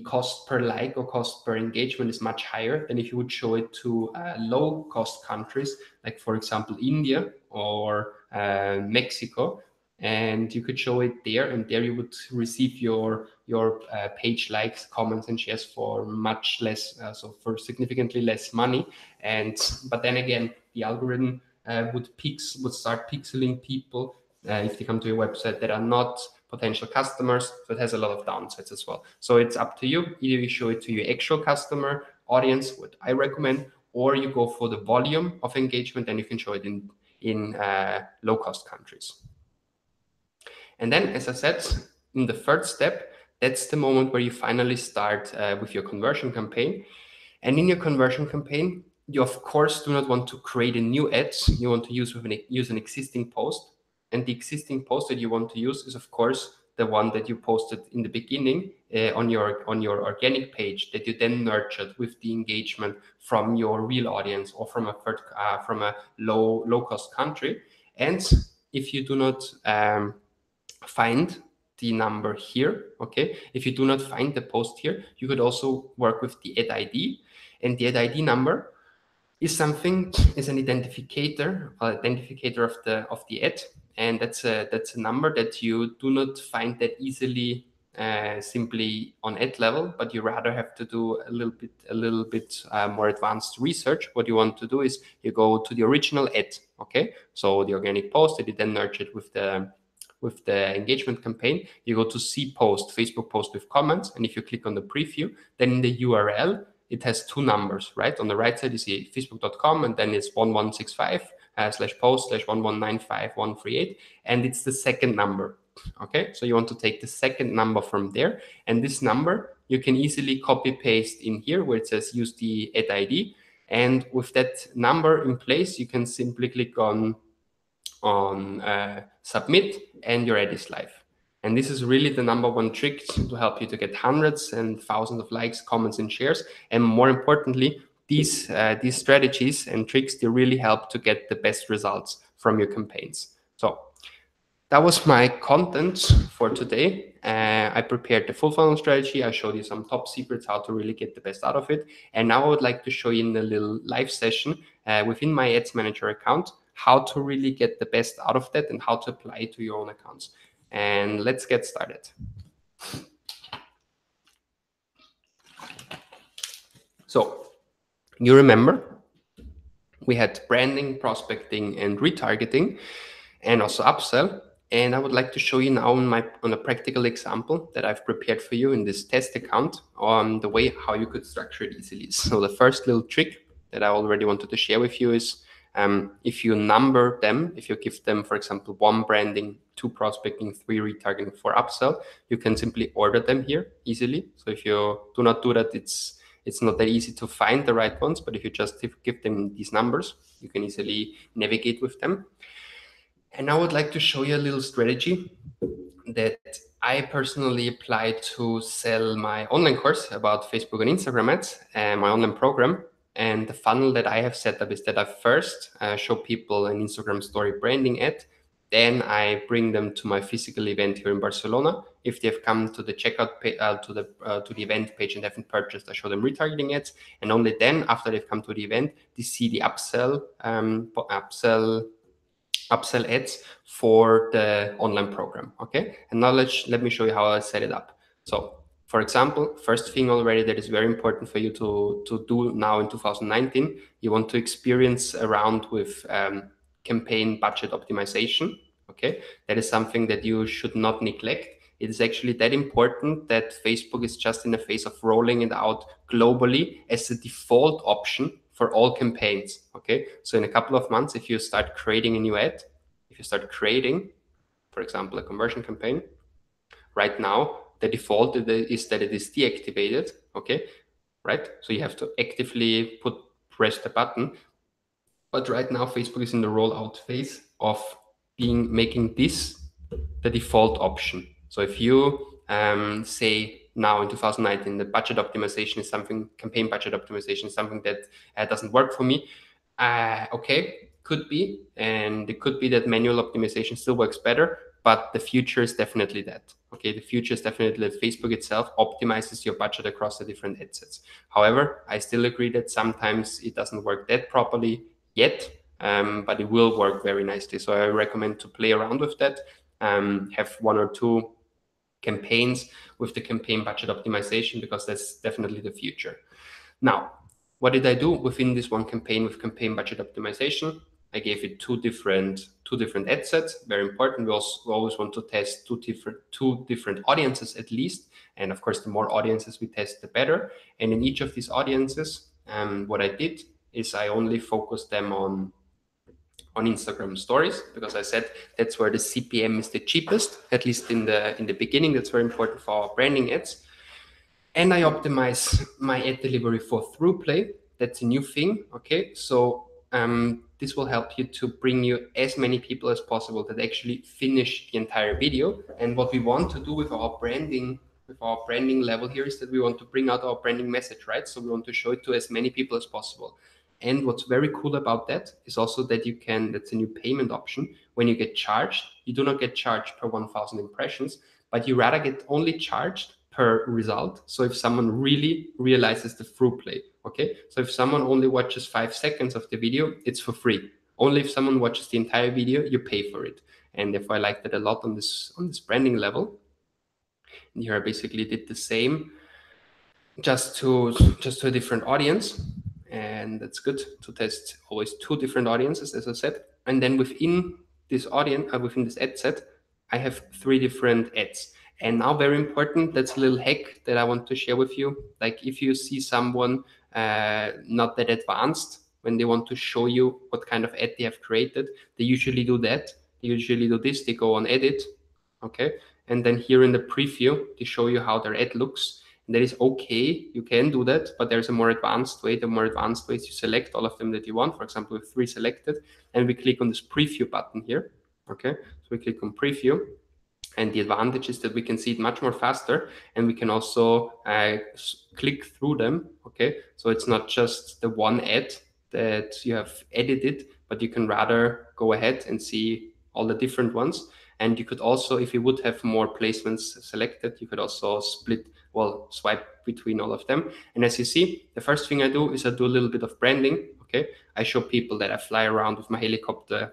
cost per like or cost per engagement is much higher than if you would show it to low cost countries, like for example, India or Mexico. and you could show it there, and there you would receive your page likes, comments, and shares for much less, so for significantly less money. And but then again, the algorithm would start pixeling people if they come to your website that are not potential customers. So it has a lot of downsides as well. So it's up to you. Either you show it to your actual customer audience, what I recommend, or you go for the volume of engagement, and you can show it in low cost countries. And then, as I said, in the third step, that's the moment where you finally start with your conversion campaign. And in your conversion campaign, you of course do not want to create a new ad. You want to use an existing post, and the existing post that you want to use is of course the one that you posted in the beginning on your organic page, that you then nurtured with the engagement from your real audience or from a low cost country. And if you do not find the number here, okay, if you do not find the post here, you could also work with the ad ID, and the ad ID number is an identificator of the ad, and that's a number that you do not find that easily simply on ad level, but you rather have to do a little bit more advanced research. What you want to do is you go to the original ad, okay, so the organic post that you then nurtured with the engagement campaign. You go to see post, Facebook post with comments, and if you click on the preview, then in the URL it has two numbers, right? On the right side you see facebook.com, and then it's 1165 slash post slash 1195138, and it's the second number. Okay, so you want to take the second number from there, and this number you can easily copy paste in here where it says use the ad ID, and with that number in place, you can simply click on submit, and your ad is live. And this is really the number one trick to help you to get hundreds and thousands of likes, comments, and shares. And more importantly, these strategies and tricks, they really help to get the best results from your campaigns. So that was my content for today. I prepared the full funnel strategy. I showed you some top secrets, how to really get the best out of it. And now I would like to show you in a little live session within my Ads Manager account, how to really get the best out of that and how to apply it to your own accounts. And let's get started. So you remember we had branding, prospecting, and retargeting, and also upsell. And I would like to show you now on a practical example that I've prepared for you in this test account on the way how you could structure it easily. So the first little trick that I already wanted to share with you is if you number them, if you give them, for example, 1 branding, 2 prospecting, 3 retargeting, 4 upsell, you can simply order them here easily. So if you do not do that, it's not that easy to find the right ones, but if you just give them these numbers, you can easily navigate with them. And I would like to show you a little strategy that I personally apply to sell my online course about Facebook and Instagram ads and my online program. And the funnel that I have set up is that I first show people an Instagram story branding ad. Then I bring them to my physical event here in Barcelona. If they've come to the checkout to the event page and haven't purchased, I show them retargeting ads. And only then, after they've come to the event, they see the upsell ads for the online program. Okay, and now let me show you how I set it up. So for example, first thing already that is very important for you to do now in 2019, you want to experience around with campaign budget optimization. Okay, that is something that you should not neglect. It is actually that important that Facebook is just in a phase of rolling it out globally as a default option for all campaigns. Okay, so in a couple of months, if you start creating a new ad, if you start creating, for example, a conversion campaign, right now the default is that it is deactivated. Okay, right? So you have to actively press the button. But right now, Facebook is in the rollout phase of making this the default option. So if you say now in 2019, the budget optimization is something, campaign budget optimization is something that doesn't work for me. Okay, could be, and it could be that manual optimization still works better, but the future is definitely that. Okay, the future is definitely that Facebook itself optimizes your budget across the different ad sets. However, I still agree that sometimes it doesn't work that properly yet, but it will work very nicely. So I recommend to play around with that. have one or two campaigns with the campaign budget optimization, because that's definitely the future. Now, what did I do within this one campaign with campaign budget optimization? I gave it two different ad sets. Very important. We always want to test two different audiences at least. And of course, the more audiences we test, the better. And in each of these audiences, what I did is I only focused them on Instagram stories, because I said that's where the CPM is the cheapest, at least in the beginning. That's very important for our branding ads. And I optimize my ad delivery for through play. That's a new thing. Okay, so this will help you to bring you as many people as possible that actually finish the entire video. And what we want to do with our branding level here is that we want to bring out our branding message, right? So we want to show it to as many people as possible. And what's very cool about that is also that that's a new payment option. When you get charged, you do not get charged per 1,000 impressions, but you rather get only charged per result. So if someone really realizes the through play, okay? So if someone only watches 5 seconds of the video, it's for free. Only if someone watches the entire video, you pay for it. And therefore I like that a lot on this branding level. And here I basically did the same, just to a different audience. And that's good to test always two different audiences, as I said. And then within this audience, within this ad set, I have 3 different ads. And now, very important, that's a little hack that I want to share with you. Like if you see someone not that advanced, when they want to show you what kind of ad they have created, they usually do that. They usually do this. They go on edit, okay, and then here in the preview, they show you how their ad looks. And that is okay. You can do that, but there's a more advanced way. The more advanced way is you select all of them that you want. For example, with 3 selected, and we click on this preview button here. Okay, so we click on preview. And the advantage is that we can see it much more faster, and we can also click through them. Okay, so it's not just the one ad that you have edited, but you can rather go ahead and see all the different ones. And you could also, if you would have more placements selected, you could also swipe between all of them. And as you see, the first thing I do is I do a little bit of branding. Okay, I show people that I fly around with my helicopter.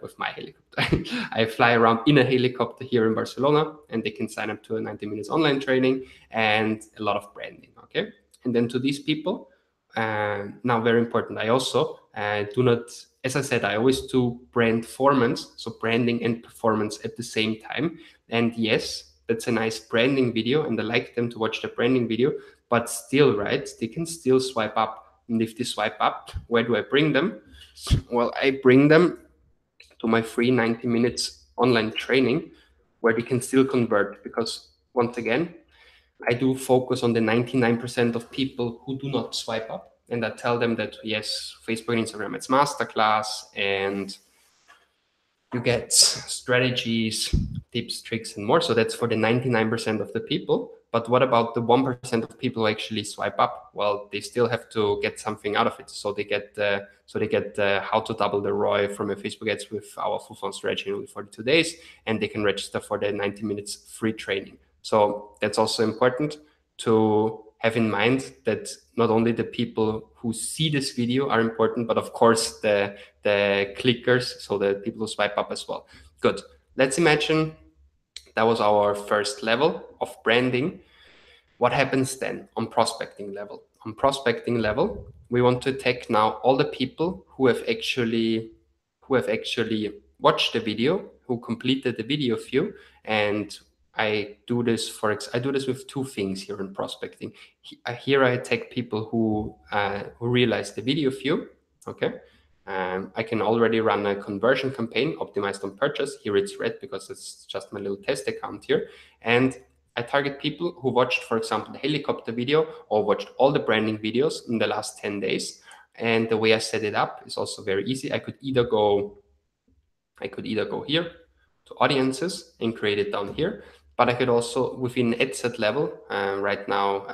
I fly around in a helicopter here in Barcelona, and they can sign up to a 90 minutes online training and a lot of branding. Okay, and then to these people, now very important, I also do not, as I said, I always do brand performance, so branding and performance at the same time. And yes, that's a nice branding video, and I like them to watch the branding video, but still, right, they can still swipe up. And if they swipe up, where do I bring them? Well, I bring them to my free 90 minutes online training, where they can still convert, because once again, I do focus on the 99% of people who do not swipe up. And I tell them that, yes, Facebook and Instagram, it's masterclass, and you get strategies, tips, tricks, and more. So that's for the 99% of the people. But what about the 1% of people who actually swipe up? Well, they still have to get something out of it. So they get how to double the ROI from a Facebook ads with our full funnel strategy in only 42 days, and they can register for the 90 minutes free training. So that's also important to have in mind, that not only the people who see this video are important, but of course the clickers, so the people who swipe up as well. Good. Let's imagine that was our first level of branding. What happens then on prospecting level? On prospecting level, we want to attack now all the people who have actually watched the video, who completed the video view. And I do this with 2 things here in prospecting. Here I attack people who realize the video view. Okay. I can already run a conversion campaign optimized on purchase. Here it's red because it's just my little test account here. And I target people who watched, for example, the helicopter video, or watched all the branding videos in the last 10 days. And the way I set it up is also very easy. I could either go here to audiences and create it down here, but I could also, within ad set level, right now,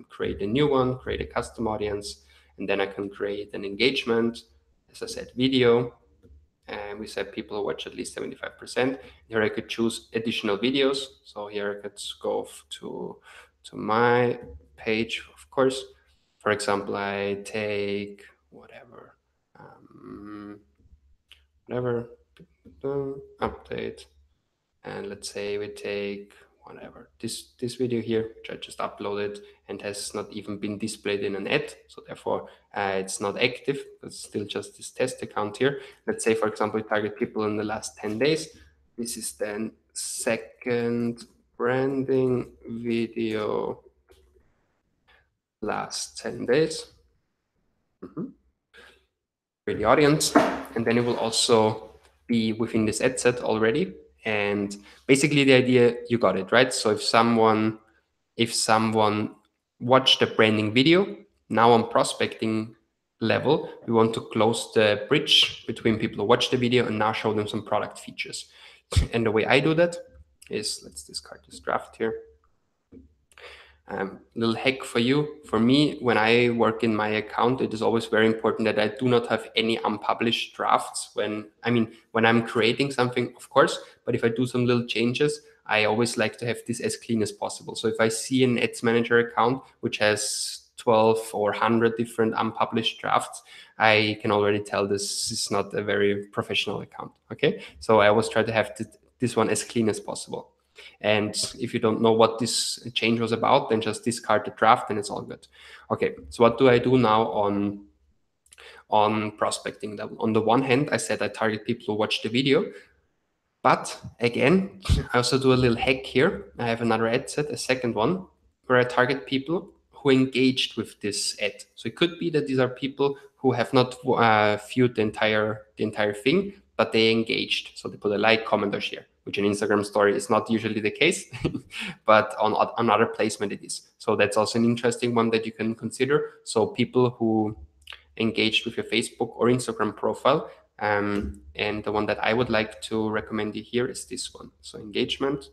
create a new one, create a custom audience, and then I can create an engagement, as I said, video. And we said people who watch at least 75%. Here I could choose additional videos. So here I could go to my page, of course. For example, I take whatever, update. And let's say we take whatever this video here, which I just uploaded and has not even been displayed in an ad, so therefore it's not active. It's still just this test account here. Let's say, for example, we target people in the last 10 days. This is then second branding video last 10 days. The audience, and then it will also be within this ad set already. And basically the idea, you got it, right? So if someone watched the branding video, now on prospecting level, we want to close the bridge between people who watch the video and now show them some product features. And the way I do that is, let's discard this draft here. Little hack for you. For me, when I work in my account, it is always very important that I do not have any unpublished drafts when I'm creating something, of course, but if I do some little changes, I always like to have this as clean as possible. So if I see an ads manager account which has 12 or 100 different unpublished drafts, I can already tell this is not a very professional account. Okay, so I always try to have this one as clean as possible. And if you don't know what this change was about, then just discard the draft and it's all good. Okay, so what do I do now on prospecting level? On the one hand, I said I target people who watch the video. But again, I also do a little hack here. I have another ad set, a second one, where I target people who engaged with this ad. So it could be that these are people who have not viewed the entire thing, but they engaged. So they put a like, comment, or share, which in Instagram story is not usually the case, but on another placement it is. So that's also an interesting one that you can consider. So people who engaged with your Facebook or Instagram profile. And the one that I would like to recommend you here is this one. So engagement.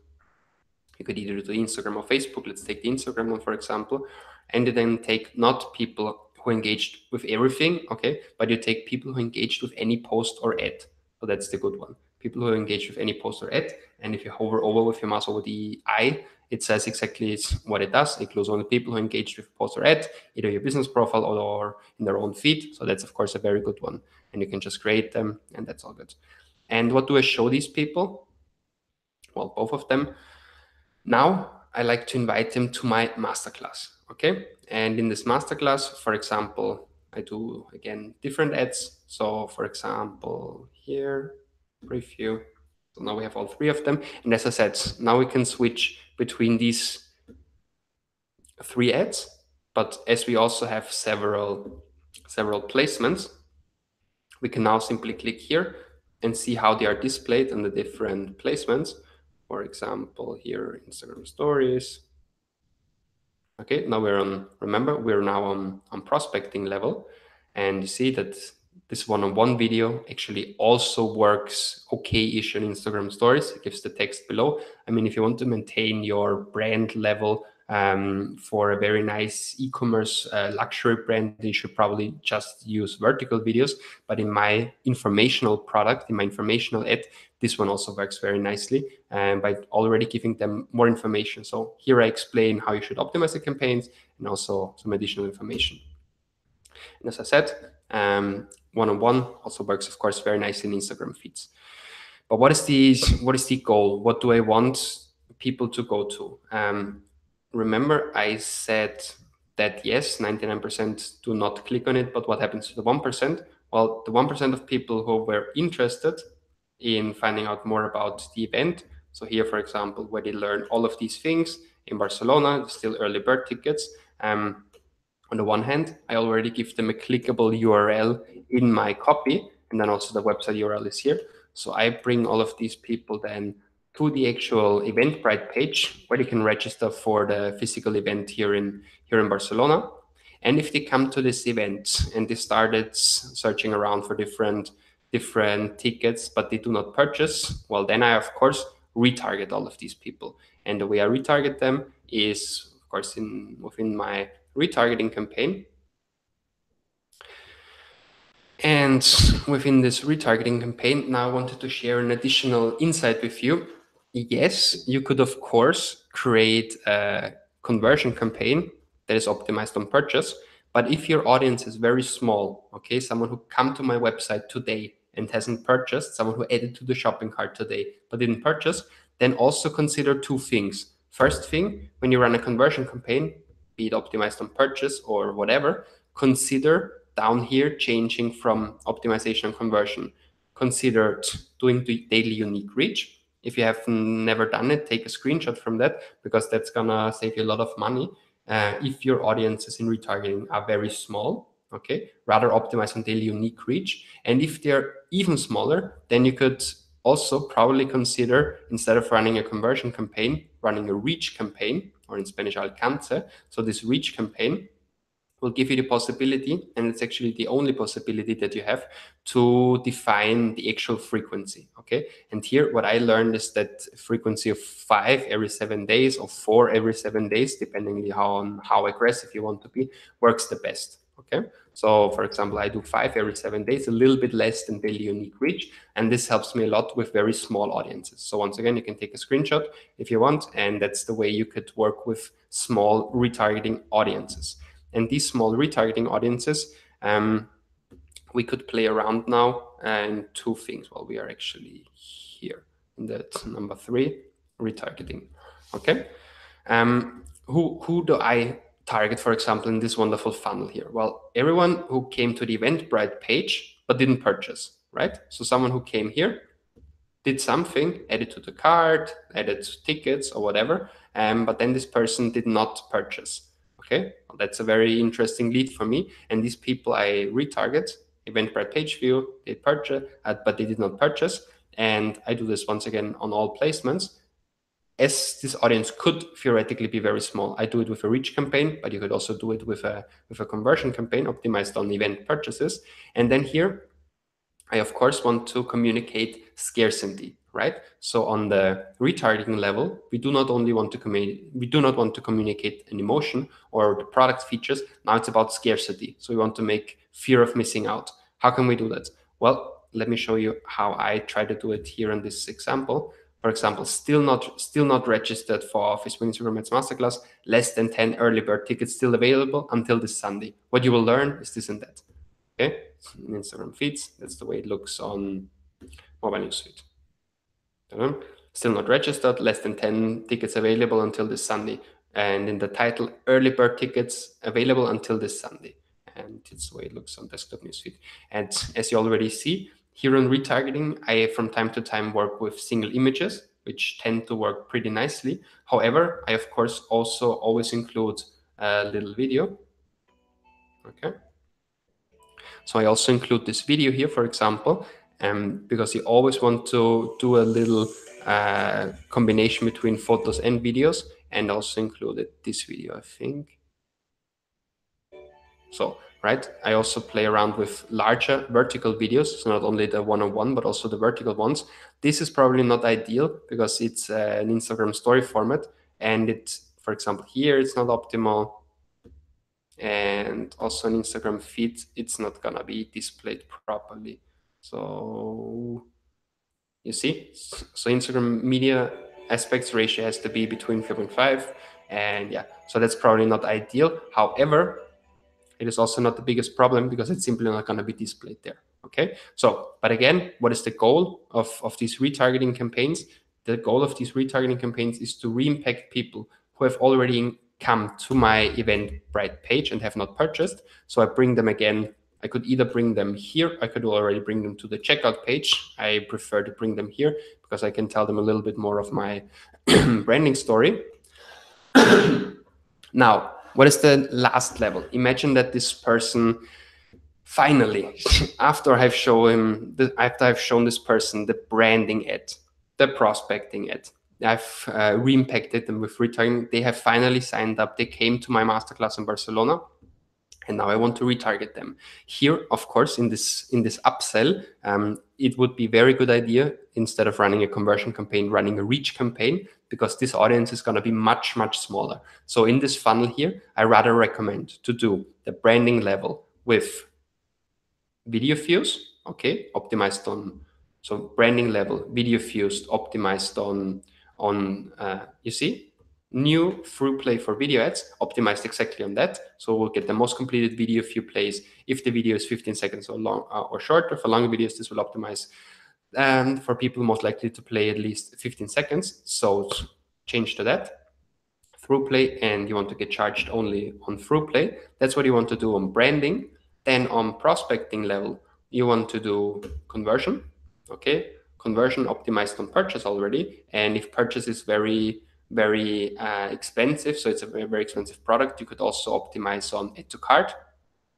You could either do Instagram or Facebook. Let's take the Instagram one, for example, and then take not people who engaged with everything, okay, but you take people who engaged with any post or ad. So that's the good one. People who engage with any post or ad. And if you hover over with your mouse over the eye, it says exactly what it does. It includes only people who engaged with post or ad, either your business profile or in their own feed. So that's, of course, a very good one. And you can just create them, and that's all good. And what do I show these people? Well, both of them. Now I like to invite them to my masterclass. Okay. And in this masterclass, for example, I do again different ads. So for example, here, preview. So now we have all three of them. And as I said, now we can switch between these three ads. But as we also have several placements, we can now simply click here and see how they are displayed on the different placements. For example, here, Instagram stories. Okay, now remember, we're now on prospecting level. And you see that this one-on-one video actually also works okay-ish on Instagram stories. It gives the text below. I mean, if you want to maintain your brand level for a very nice e-commerce luxury brand, you should probably just use vertical videos. But in my informational product, in my informational ad, this one also works very nicely by already giving them more information. So here I explain how you should optimize the campaigns and also some additional information. And as I said, one-on-one also works, of course, very nicely in Instagram feeds. But what is the goal? What do I want people to go to? Remember, I said that yes, 99% do not click on it, but what happens to the 1%? Well, the 1% of people who were interested in finding out more about the event. So here, for example, where they learn all of these things in Barcelona, still early bird tickets. On the one hand, I already give them a clickable URL in my copy, and then also the website URL is here. So I bring all of these people then to the actual Eventbrite page where they can register for the physical event here in Barcelona. And if they come to this event and they started searching around for different tickets, but they do not purchase, well, then I, of course, retarget all of these people. And the way I retarget them is, of course, within my retargeting campaign. And within this retargeting campaign, now I wanted to share an additional insight with you. Yes, you could, of course, create a conversion campaign that is optimized on purchase. But if your audience is very small, okay, someone who come to my website today and hasn't purchased, someone who added to the shopping cart today but didn't purchase, then also consider two things. First thing, when you run a conversion campaign, be it optimized on purchase or whatever, consider down here changing from optimization and conversion. Consider doing the daily unique reach. If you have never done it, take a screenshot from that, because that's gonna save you a lot of money. If your audiences in retargeting are very small, okay, rather optimize on daily unique reach. And if they're even smaller, then you could also probably consider, instead of running a conversion campaign, running a reach campaign, or in Spanish alcance. So this reach campaign will give you the possibility, and it's actually the only possibility that you have, to define the actual frequency. Okay, and here what I learned is that frequency of 5 every 7 days or 4 every 7 days, depending on how aggressive you want to be, works the best. Okay, so for example, I do 5 every 7 days, a little bit less than daily unique reach, and this helps me a lot with very small audiences. So once again, you can take a screenshot if you want, and that's the way you could work with small retargeting audiences. And these small retargeting audiences, we could play around now in two things. Well, we are actually here in that number 3, retargeting. Okay, who do I target, for example, in this wonderful funnel here? Well, everyone who came to the Eventbrite page but didn't purchase, right? So someone who came here, did something, added to the cart, added tickets or whatever, but then this person did not purchase. Okay, well, that's a very interesting lead for me. And these people I retarget, Eventbrite page view, they purchase, but they did not purchase. And I do this once again on all placements. As this audience could theoretically be very small, I do it with a reach campaign, but you could also do it with a conversion campaign optimized on event purchases. And then here, I of course want to communicate scarcity, right? So on the retargeting level, we do not want to communicate an emotion or the product features. Now it's about scarcity. So we want to make fear of missing out. How can we do that? Well, let me show you how I try to do it here in this example. For example, still not registered for Office with Instagram Ads Masterclass, less than 10 early bird tickets still available until this Sunday. What you will learn is this and that. Okay, in Instagram feeds, that's the way it looks on mobile newsfeed. Still not registered, less than 10 tickets available until this Sunday. And in the title, early bird tickets available until this Sunday. And it's the way it looks on desktop newsfeed. And as you already see, here on retargeting, I from time to time work with single images, which tend to work pretty nicely. However, I of course also always include a little video. Okay. So I also include this video here, for example, because you always want to do a little combination between photos and videos, and also included this video, I think. So, right, I also play around with larger vertical videos, so not only the one-on-one, but also the vertical ones. This is probably not ideal because it's an Instagram story format, and it's, for example, here it's not optimal. And also on Instagram feed, it's not gonna be displayed properly. So you see, so Instagram media aspects ratio has to be between 3.5, and yeah, so that's probably not ideal. However, it is also not the biggest problem because it's simply not going to be displayed there. Okay, so but again, what is the goal of these retargeting campaigns? The goal of these retargeting campaigns is to re-impact people who have already come to my Eventbrite page and have not purchased. So I bring them again. I could either bring them here, I could already bring them to the checkout page. I prefer to bring them here because I can tell them a little bit more of my branding story. Now, what is the last level? Imagine that this person finally, after I've shown this person the branding ad, the prospecting ad, I've re-impacted them with retargeting. They have finally signed up. They came to my masterclass in Barcelona, and now I want to retarget them. Here, of course, in this upsell, it would be a very good idea, instead of running a conversion campaign, running a reach campaign, because this audience is going to be much, much smaller. So in this funnel here, I rather recommend to do the branding level with video views, okay, optimized on, so branding level, video views, optimized on you see, new through play for video ads, optimized exactly on that. So we'll get the most completed video view plays. If the video is 15 seconds or long or shorter, for longer videos, this will optimize and for people most likely to play at least 15 seconds. So change to that. Through play, and you want to get charged only on through play. That's what you want to do on branding. Then on prospecting level, you want to do conversion. Okay, conversion optimized on purchase already. And if purchase is very expensive, so it's a very expensive product, you could also optimize on add to cart.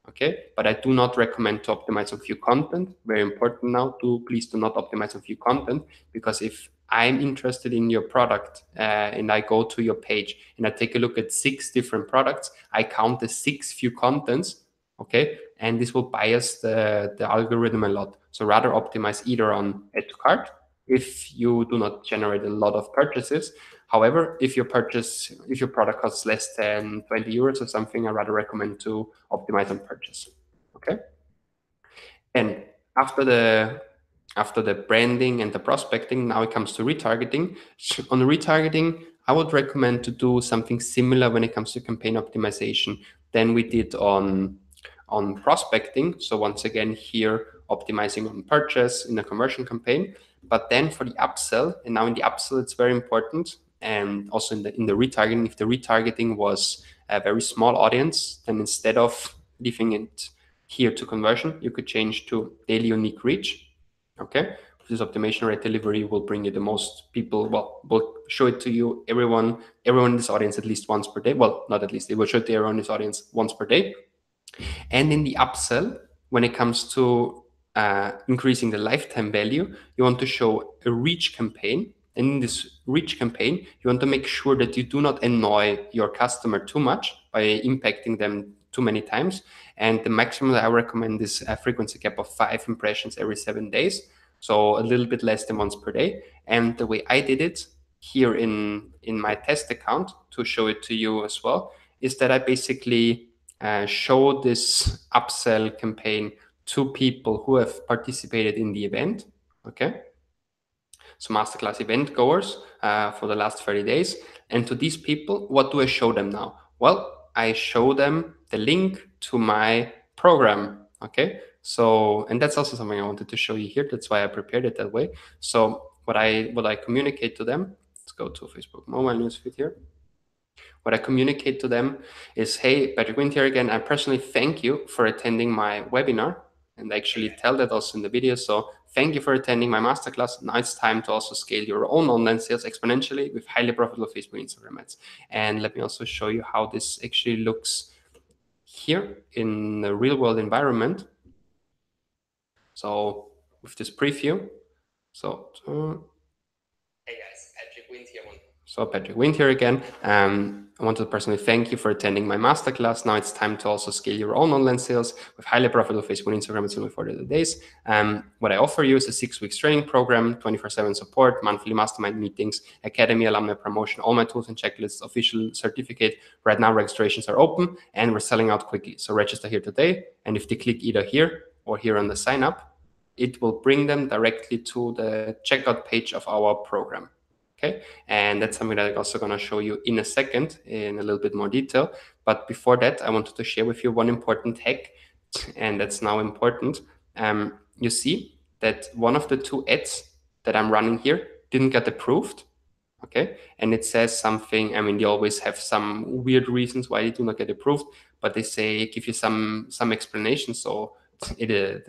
Okay, but I do not recommend to optimize on view content. Very important now to please do not optimize on view content, because if I'm interested in your product and I go to your page and I take a look at 6 different products, I count the 6 view contents. Okay, and this will bias the algorithm a lot. So rather optimize either on add to cart if you do not generate a lot of purchases. However, if your product costs less than 20 euros or something, I rather recommend to optimize on purchase. Okay. And after the branding and the prospecting, now it comes to retargeting. On retargeting, I would recommend to do something similar when it comes to campaign optimization than we did on prospecting. So once again, here optimizing on purchase in a conversion campaign. But then for the upsell, and now in the upsell, it's very important. And also in the retargeting, if the retargeting was a very small audience, then instead of leaving it here to conversion, you could change to daily unique reach. Okay, this optimization rate delivery will bring you the most people. Well, will show it to you everyone in this audience at least once per day. Well, not at least, it will show it to everyone in this audience once per day. And in the upsell, when it comes to increasing the lifetime value, you want to show a reach campaign. And in this reach campaign, you want to make sure that you do not annoy your customer too much by impacting them too many times. And the maximum that I recommend is a frequency cap of 5 impressions every 7 days. So a little bit less than once per day. And the way I did it here in my test account, to show it to you as well, is that I basically show this upsell campaign to people who have participated in the event. Okay. So masterclass event goers for the last 30 days. And to these people, what do I show them now? Well, I show them the link to my program. Okay. So, and that's also something I wanted to show you here. That's why I prepared it that way. So what I communicate to them, let's go to Facebook mobile newsfeed here. What I communicate to them is, hey, Patrick Wind here again. I personally thank you for attending my webinar, and I actually tell that also in the video. So thank you for attending my masterclass. Now it's time to also scale your own online sales exponentially with highly profitable Facebook and Instagram ads. And let me also show you how this actually looks here in the real world environment. So with this preview, so hey guys, Patrick Wind here. So Patrick Wind here again. I want to personally thank you for attending my masterclass. Now it's time to also scale your own online sales with highly profitable Facebook and Instagram ads in 40 days. What I offer you is a 6-week training program, 24/7 support, monthly mastermind meetings, academy, alumni promotion, all my tools and checklists, official certificate. Right now registrations are open and we're selling out quickly. So register here today. And if they click either here or here on the sign up, it will bring them directly to the checkout page of our program. Okay, and that's something that I'm also going to show you in a second in a little bit more detail. But before that, I wanted to share with you one important hack, and that's now important. You see that one of the 2 ads that I'm running here didn't get approved. Okay, and it says something. I mean, they always have some weird reasons why they do not get approved, but they say give you some explanation. So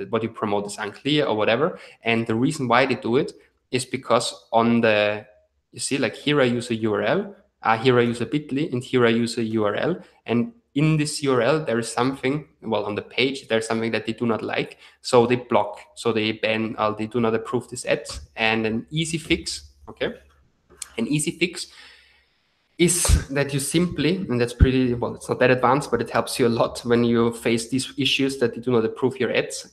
what you promote is unclear or whatever. And the reason why they do it is because on the, you see, like here I use a URL, here I use a bit.ly, and here I use a URL. And in this URL, there is something, well, on the page, there's something that they do not like. So they block, so they ban, they do not approve this ad. And an easy fix, okay? An easy fix is that you simply, and that's pretty, well, it's not that advanced, but it helps you a lot when you face these issues that they do not approve your ads,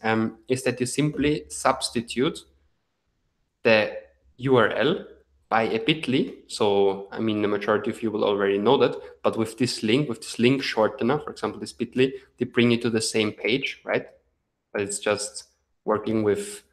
is that you simply substitute the URL by a bit.ly. So, I mean, the majority of you will already know that, but with this link shortener, for example, this bit.ly, they bring you to the same page, right? But it's just working with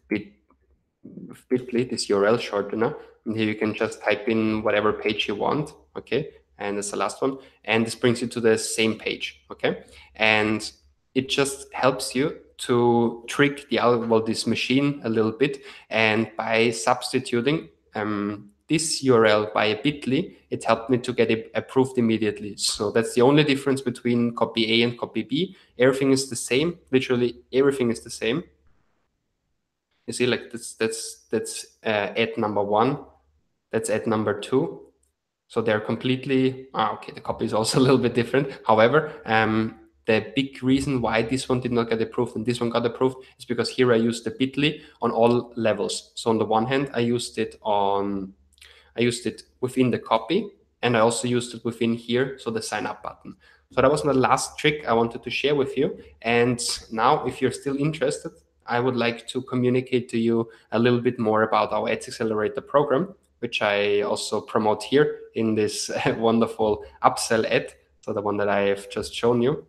bit.ly, this URL shortener. And here you can just type in whatever page you want, okay? And that's the last one. And this brings you to the same page, okay? And it just helps you to trick this machine a little bit, and by substituting this URL by a bit.ly, it helped me to get it approved immediately. So that's the only difference between copy A and copy B. Everything is the same. Literally everything is the same. You see, like that's ad number 1. That's ad number 2. So they're completely okay. The copy is also a little bit different. However, the big reason why this one did not get approved and this one got approved is because here I used the bit.ly on all levels. So on the one hand, I used it within the copy, and I also used it within here, so the sign up button. So that was the last trick I wanted to share with you. And now, if you're still interested, I would like to communicate to you a little bit more about our Ads Accelerator program, which I also promote here in this wonderful upsell ad. So the one that I have just shown you.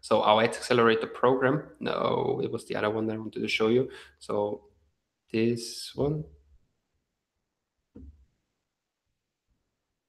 So our Ads Accelerator program, no, it was the other one that I wanted to show you. So this one.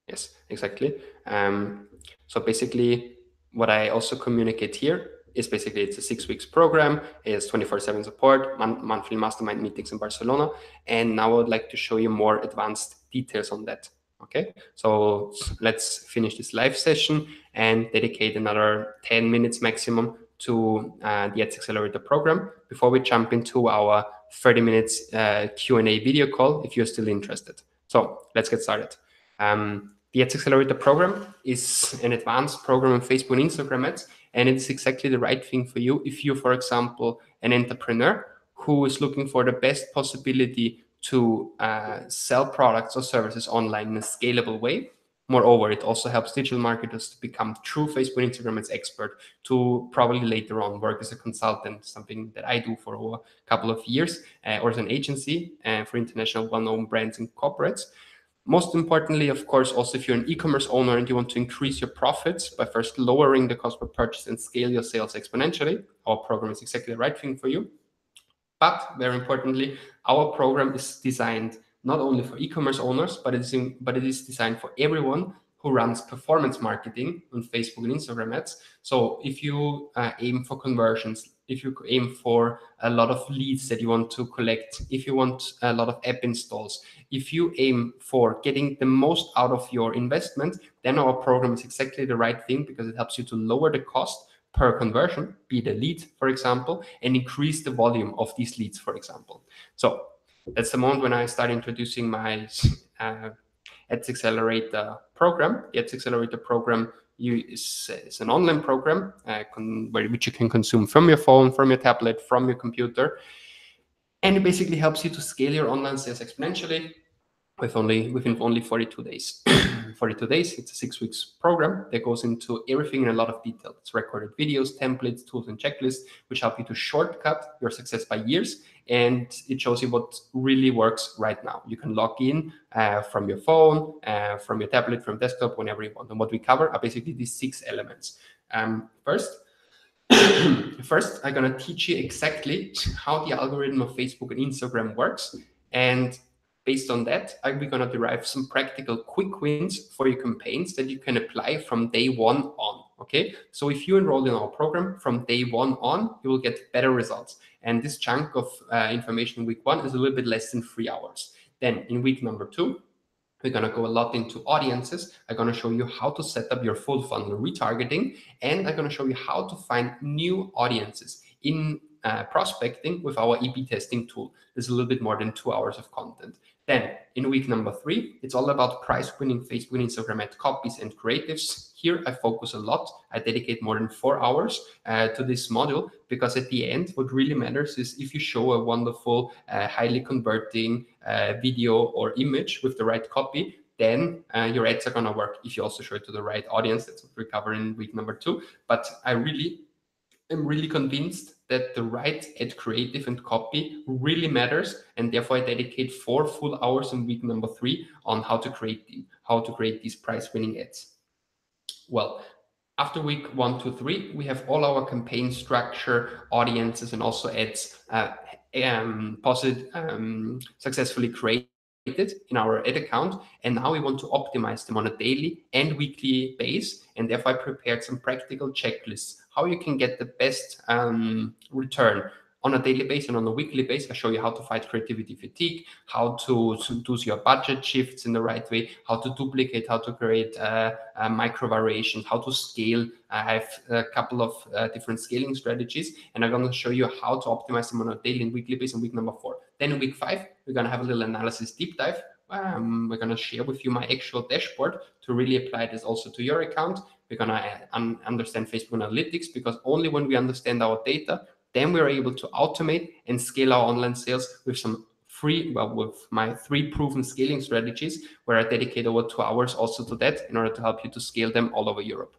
Yes, exactly. So basically, what I also communicate here is basically it's a 6 weeks program, it's 24/7 support, monthly mastermind meetings in Barcelona. And now I would like to show you more advanced details on that. Okay, so let's finish this live session and dedicate another 10 minutes maximum to the Ads Accelerator program before we jump into our 30 minutes Q&A video call if you're still interested. So let's get started. The Ads Accelerator program is an advanced program on Facebook and Instagram ads, and it's exactly the right thing for you if you're, for example, an entrepreneur who is looking for the best possibility to sell products or services online in a scalable way. Moreover, it also helps digital marketers to become true Facebook and Instagram ads expert to probably later on work as a consultant, something that I do for a couple of years, or as an agency for international well-known brands and corporates. Most importantly, of course, also if you're an e-commerce owner and you want to increase your profits by first lowering the cost per purchase and scale your sales exponentially, our program is exactly the right thing for you. But very importantly, our program is designed not only for e-commerce owners, but it is designed for everyone who runs performance marketing on Facebook and Instagram ads. So if you aim for conversions, if you aim for a lot of leads that you want to collect, if you want a lot of app installs, if you aim for getting the most out of your investment, then our program is exactly the right thing because it helps you to lower the cost per conversion, be the lead, for example, and increase the volume of these leads, for example. So that's the moment when I start introducing my Ads Accelerator program. The Ads Accelerator program is an online program which you can consume from your phone, from your tablet, from your computer. And it basically helps you to scale your online sales exponentially within only 42 days. 42 days, it's a 6 weeks program that goes into everything in a lot of detail. It's recorded videos, templates, tools, and checklists, which help you to shortcut your success by years. And it shows you what really works right now. You can log in from your phone, from your tablet, from desktop, whenever you want. And what we cover are basically these 6 elements. First, I'm going to teach you exactly how the algorithm of Facebook and Instagram works. And based on that, we're going to derive some practical quick wins for your campaigns that you can apply from day one on. Okay, so if you enroll in our program from day one on, you will get better results. And this chunk of information in week 1 is a little bit less than 3 hours. Then in week number 2, we're going to go a lot into audiences. I'm going to show you how to set up your full funnel retargeting, and I'm going to show you how to find new audiences in prospecting with our A/B testing tool. There's a little bit more than 2 hours of content. Then in week number 3, it's all about price winning Facebook and Instagram ad copies and creatives. Here I focus a lot. I dedicate more than 4 hours to this module because at the end, what really matters is if you show a wonderful, highly converting video or image with the right copy, then your ads are going to work. If you also show it to the right audience, that's what we cover in week number 2. But I'm really convinced that the right ad creative and copy really matters, and therefore I dedicate 4 full hours in week number 3 on how to create these price-winning ads. Well, after week 1 to 3, we have all our campaign structure, audiences, and also ads successfully created in our ad account, and now we want to optimize them on a daily and weekly base. And therefore I prepared some practical checklists how you can get the best return on a daily basis and on a weekly basis. I show you how to fight creativity fatigue, how to do your budget shifts in the right way, how to duplicate, how to create micro variations, how to scale. I have a couple of different scaling strategies, and I'm going to show you how to optimize them on a daily and weekly basis in week number 4. Then in week 5, we're going to have a little analysis deep dive. We're going to share with you my actual dashboard to really apply this also to your account. We're going to understand Facebook analytics, because only when we understand our data, then we're able to automate and scale our online sales with some with my 3 proven scaling strategies, where I dedicate over 2 hours also to that in order to help you to scale them all over Europe.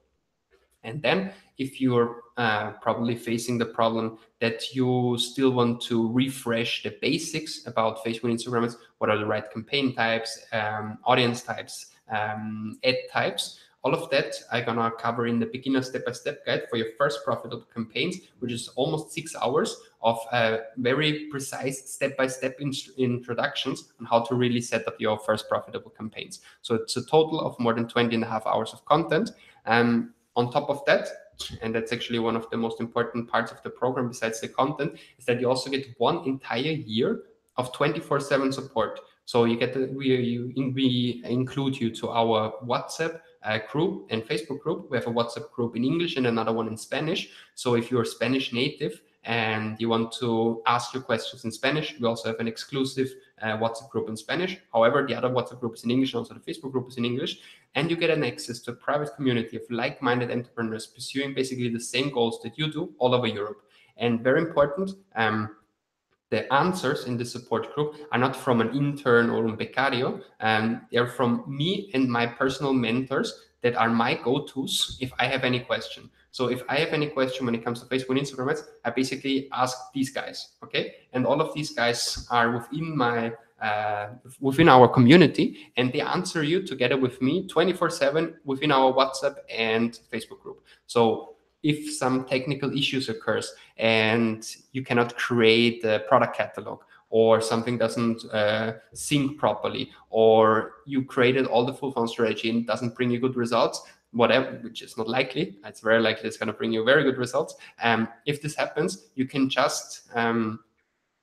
And then if you're probably facing the problem that you still want to refresh the basics about Facebook and Instagram ads, what are the right campaign types, audience types, ad types, all of that I'm gonna cover in the beginner step-by-step guide for your first profitable campaigns, which is almost 6 hours of very precise step-by-step introductions on how to really set up your first profitable campaigns. So it's a total of more than 20.5 hours of content. On top of that, and that's actually one of the most important parts of the program besides the content, is that you also get 1 entire year of 24/7 support. So you get we include you to our WhatsApp group and Facebook group. We have a WhatsApp group in English and another one in Spanish. So if you're Spanish native and you want to ask your questions in Spanish, we also have an exclusive WhatsApp group in Spanish. However, the other WhatsApp group is in English, and also the Facebook group is in English. And you get an access to a private community of like-minded entrepreneurs pursuing basically the same goals that you do all over Europe. And very important, the answers in the support group are not from an intern or un becario. They're from me and my personal mentors that are my go-tos if I have any question. So if I have any question when it comes to Facebook and Instagram ads, I basically ask these guys, okay? And all of these guys are within our community, and they answer you together with me 24/7 within our WhatsApp and Facebook group. So if some technical issues occurs and you cannot create a product catalog, or something doesn't sync properly, or you created all the full funnel strategy and doesn't bring you good results, whatever, which is not likely, it's very likely it's going to bring you very good results. If this happens, you can just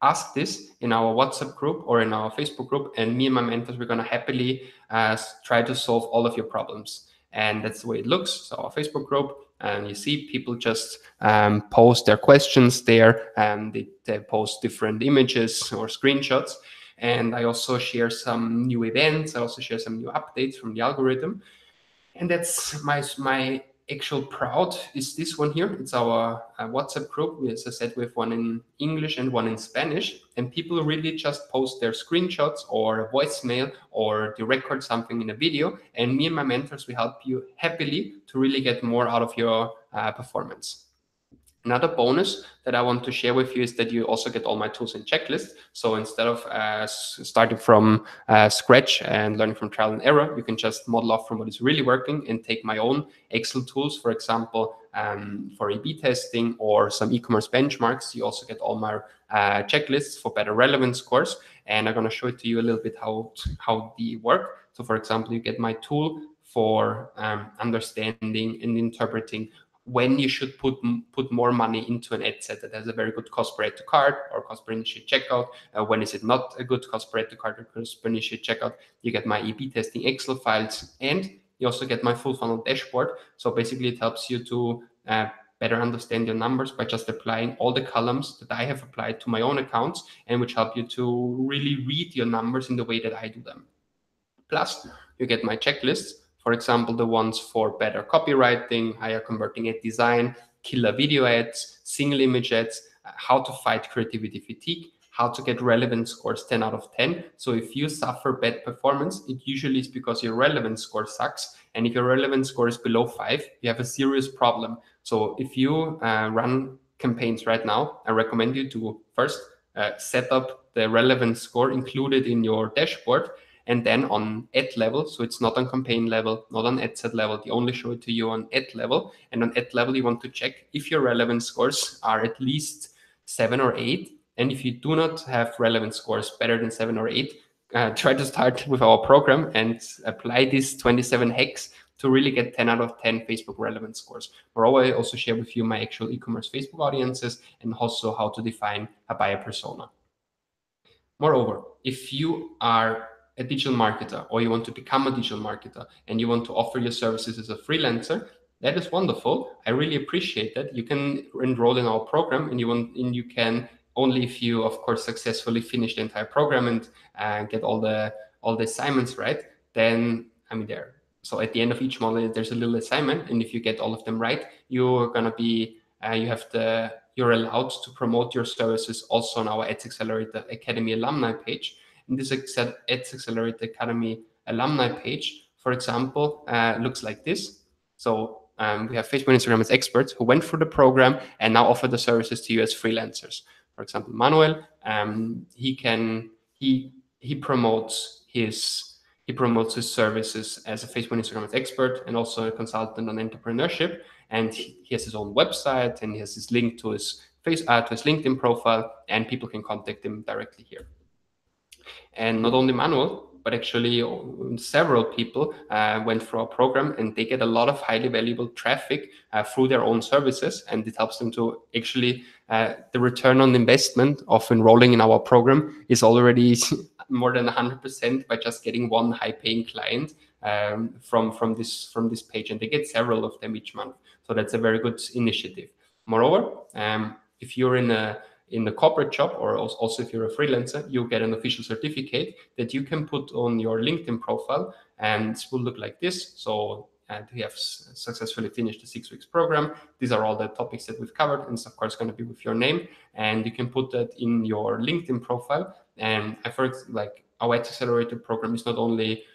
ask this in our WhatsApp group or in our Facebook group, and me and my mentors, we're going to happily try to solve all of your problems. And that's the way it looks. So our Facebook group, and you see people just post their questions there, and they post different images or screenshots. And I also share some new events. I also share some new updates from the algorithm. And that's my actual proud is this one here. It's our WhatsApp group. As I said, we have one in English and one in Spanish, and people really just post their screenshots or a voicemail, or they record something in a video, and me and my mentors, we help you happily to really get more out of your performance. Another bonus that I want to share with you is that you also get all my tools and checklists. So instead of starting from scratch and learning from trial and error, you can just model off from what is really working and take my own Excel tools, for example, for A/B testing or some e-commerce benchmarks. You also get all my checklists for better relevance scores. And I'm going to show it to you a little bit how they work. So for example, you get my tool for understanding and interpreting when you should put more money into an ad set that has a very good cost per add to cart or cost per initiate checkout. When is it not a good cost per add to cart or cost per initiate checkout? You get my A/B testing Excel files, and you also get my full funnel dashboard. So basically it helps you to better understand your numbers by just applying all the columns that I have applied to my own accounts, and which help you to really read your numbers in the way that I do them. Plus, you get my checklists, for example, the ones for better copywriting, higher converting ad design, killer video ads, single image ads, how to fight creativity fatigue, how to get relevance scores 10 out of 10. So if you suffer bad performance, it usually is because your relevance score sucks. And if your relevance score is below 5, you have a serious problem. So if you run campaigns right now, I recommend you to first set up the relevance score included in your dashboard, and then on ad level, so it's not on campaign level, not on ad set level, they only show it to you on ad level. And on ad level, you want to check if your relevance scores are at least 7 or 8. And if you do not have relevance scores better than 7 or 8, try to start with our program and apply these 27 hacks to really get 10 out of 10 Facebook relevance scores. Moreover, I also share with you my actual e-commerce Facebook audiences and also how to define a buyer persona. Moreover, if you are a digital marketer or you want to become a digital marketer and you want to offer your services as a freelancer, that is wonderful. I really appreciate that. You can enroll in our program, and you can only if you, of course, successfully finish the entire program and get all the assignments right. Then there. So at the end of each module, there's a little assignment, and if you get all of them right, you're gonna be you're allowed to promote your services also on our Ads Accelerator Academy alumni page. And this Ads Accelerator Academy alumni page, for example, looks like this. So we have Facebook and Instagram as experts who went through the program and now offer the services to you as freelancers. For example, Manuel, he promotes his services as a Facebook and Instagram expert and also a consultant on entrepreneurship. And he has his own website and he has his link to his LinkedIn profile, and people can contact him directly here. And not only Manuel, but actually several people went through our program, and they get a lot of highly valuable traffic through their own services, and it helps them to actually the return on investment of enrolling in our program is already more than 100% by just getting one high-paying client from this page, and they get several of them each month. So that's a very good initiative. Moreover, if you're in the corporate job, or also if you're a freelancer, you get an official certificate that you can put on your LinkedIn profile, and it will look like this. So we have successfully finished the 6 weeks program. These are all the topics that we've covered, and it's of course going to be with your name, and you can put that in your LinkedIn profile. And I've heard like our Accelerator program is not only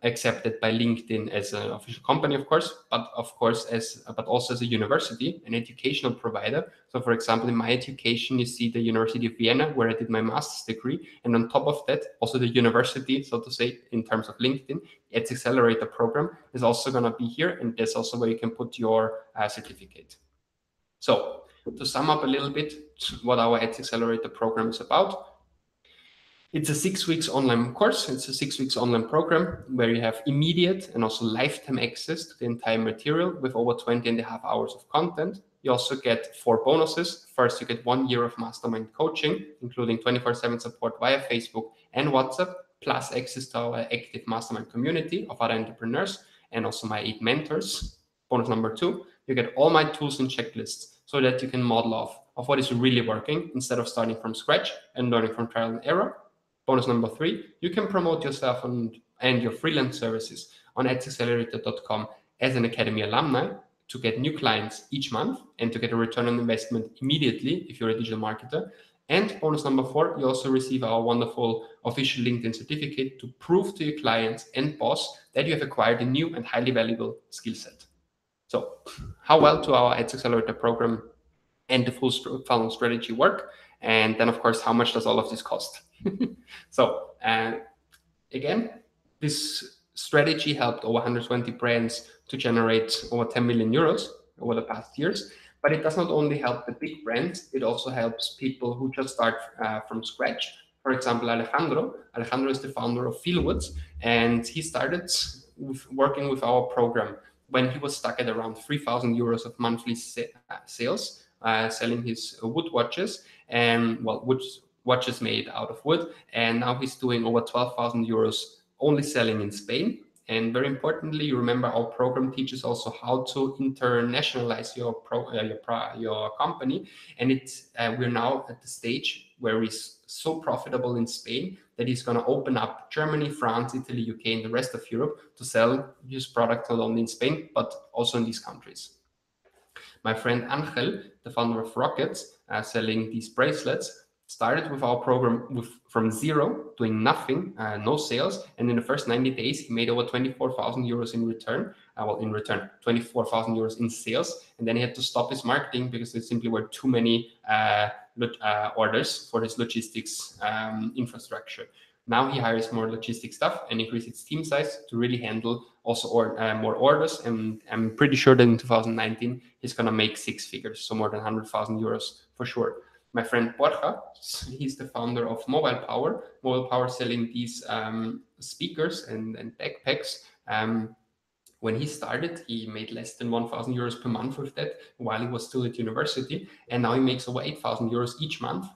accepted by LinkedIn as an official company, of course, but also as a university, an educational provider. So for example, in my education, you see the University of Vienna, where I did my master's degree. And on top of that, also the university, so to say, in terms of LinkedIn, its Accelerator program is also going to be here. And that's also where you can put your certificate. So to sum up a little bit what our Ads Accelerator program is about, it's a 6 weeks online course. It's a 6 weeks online program where you have immediate and also lifetime access to the entire material with over 20.5 hours of content. You also get 4 bonuses. First, you get 1 year of mastermind coaching, including 24/7 support via Facebook and WhatsApp, plus access to our active mastermind community of other entrepreneurs and also my 8 mentors. Bonus number 2, you get all my tools and checklists so that you can model off of what is really working instead of starting from scratch and learning from trial and error. Bonus number 3, you can promote yourself and your freelance services on adsaccelerator.com as an Academy alumni to get new clients each month and to get a return on investment immediately if you're a digital marketer. And bonus number 4, you also receive our wonderful official LinkedIn certificate to prove to your clients and boss that you have acquired a new and highly valuable skill set. So how well do our Ads Accelerator program and the full funnel strategy work? And then, of course, how much does all of this cost? So again, this strategy helped over 120 brands to generate over 10 million euros over the past years. But it does not only help the big brands, it also helps people who just start from scratch. For example, Alejandro. Alejandro is the founder of Feelwoods, and he started working with our program when he was stuck at around 3,000 euros of monthly sales, selling his wood watches, and watches made out of wood. And now he's doing over 12,000 euros only selling in Spain. And very importantly, you remember our program teaches also how to internationalize your company. And we're now at the stage where he's so profitable in Spain that he's going to open up Germany, France, Italy, UK, and the rest of Europe to sell his product not only in Spain, but also in these countries. My friend Angel, the founder of Rockets, selling these bracelets, started with our program from zero, doing nothing, no sales. And in the first 90 days, he made over 24,000 euros in return. 24,000 euros in sales. And then he had to stop his marketing because there simply were too many orders for his logistics infrastructure. Now he hires more logistic staff and increases its team size to really handle also more orders. And I'm pretty sure that in 2019, he's going to make 6 figures, so more than 100,000 euros for sure. my friend Borja, he's the founder of Mobile Power. Mobile Power selling these speakers and backpacks. When he started, he made less than 1,000 euros per month with that while he was still at university. And now he makes over 8,000 euros each month,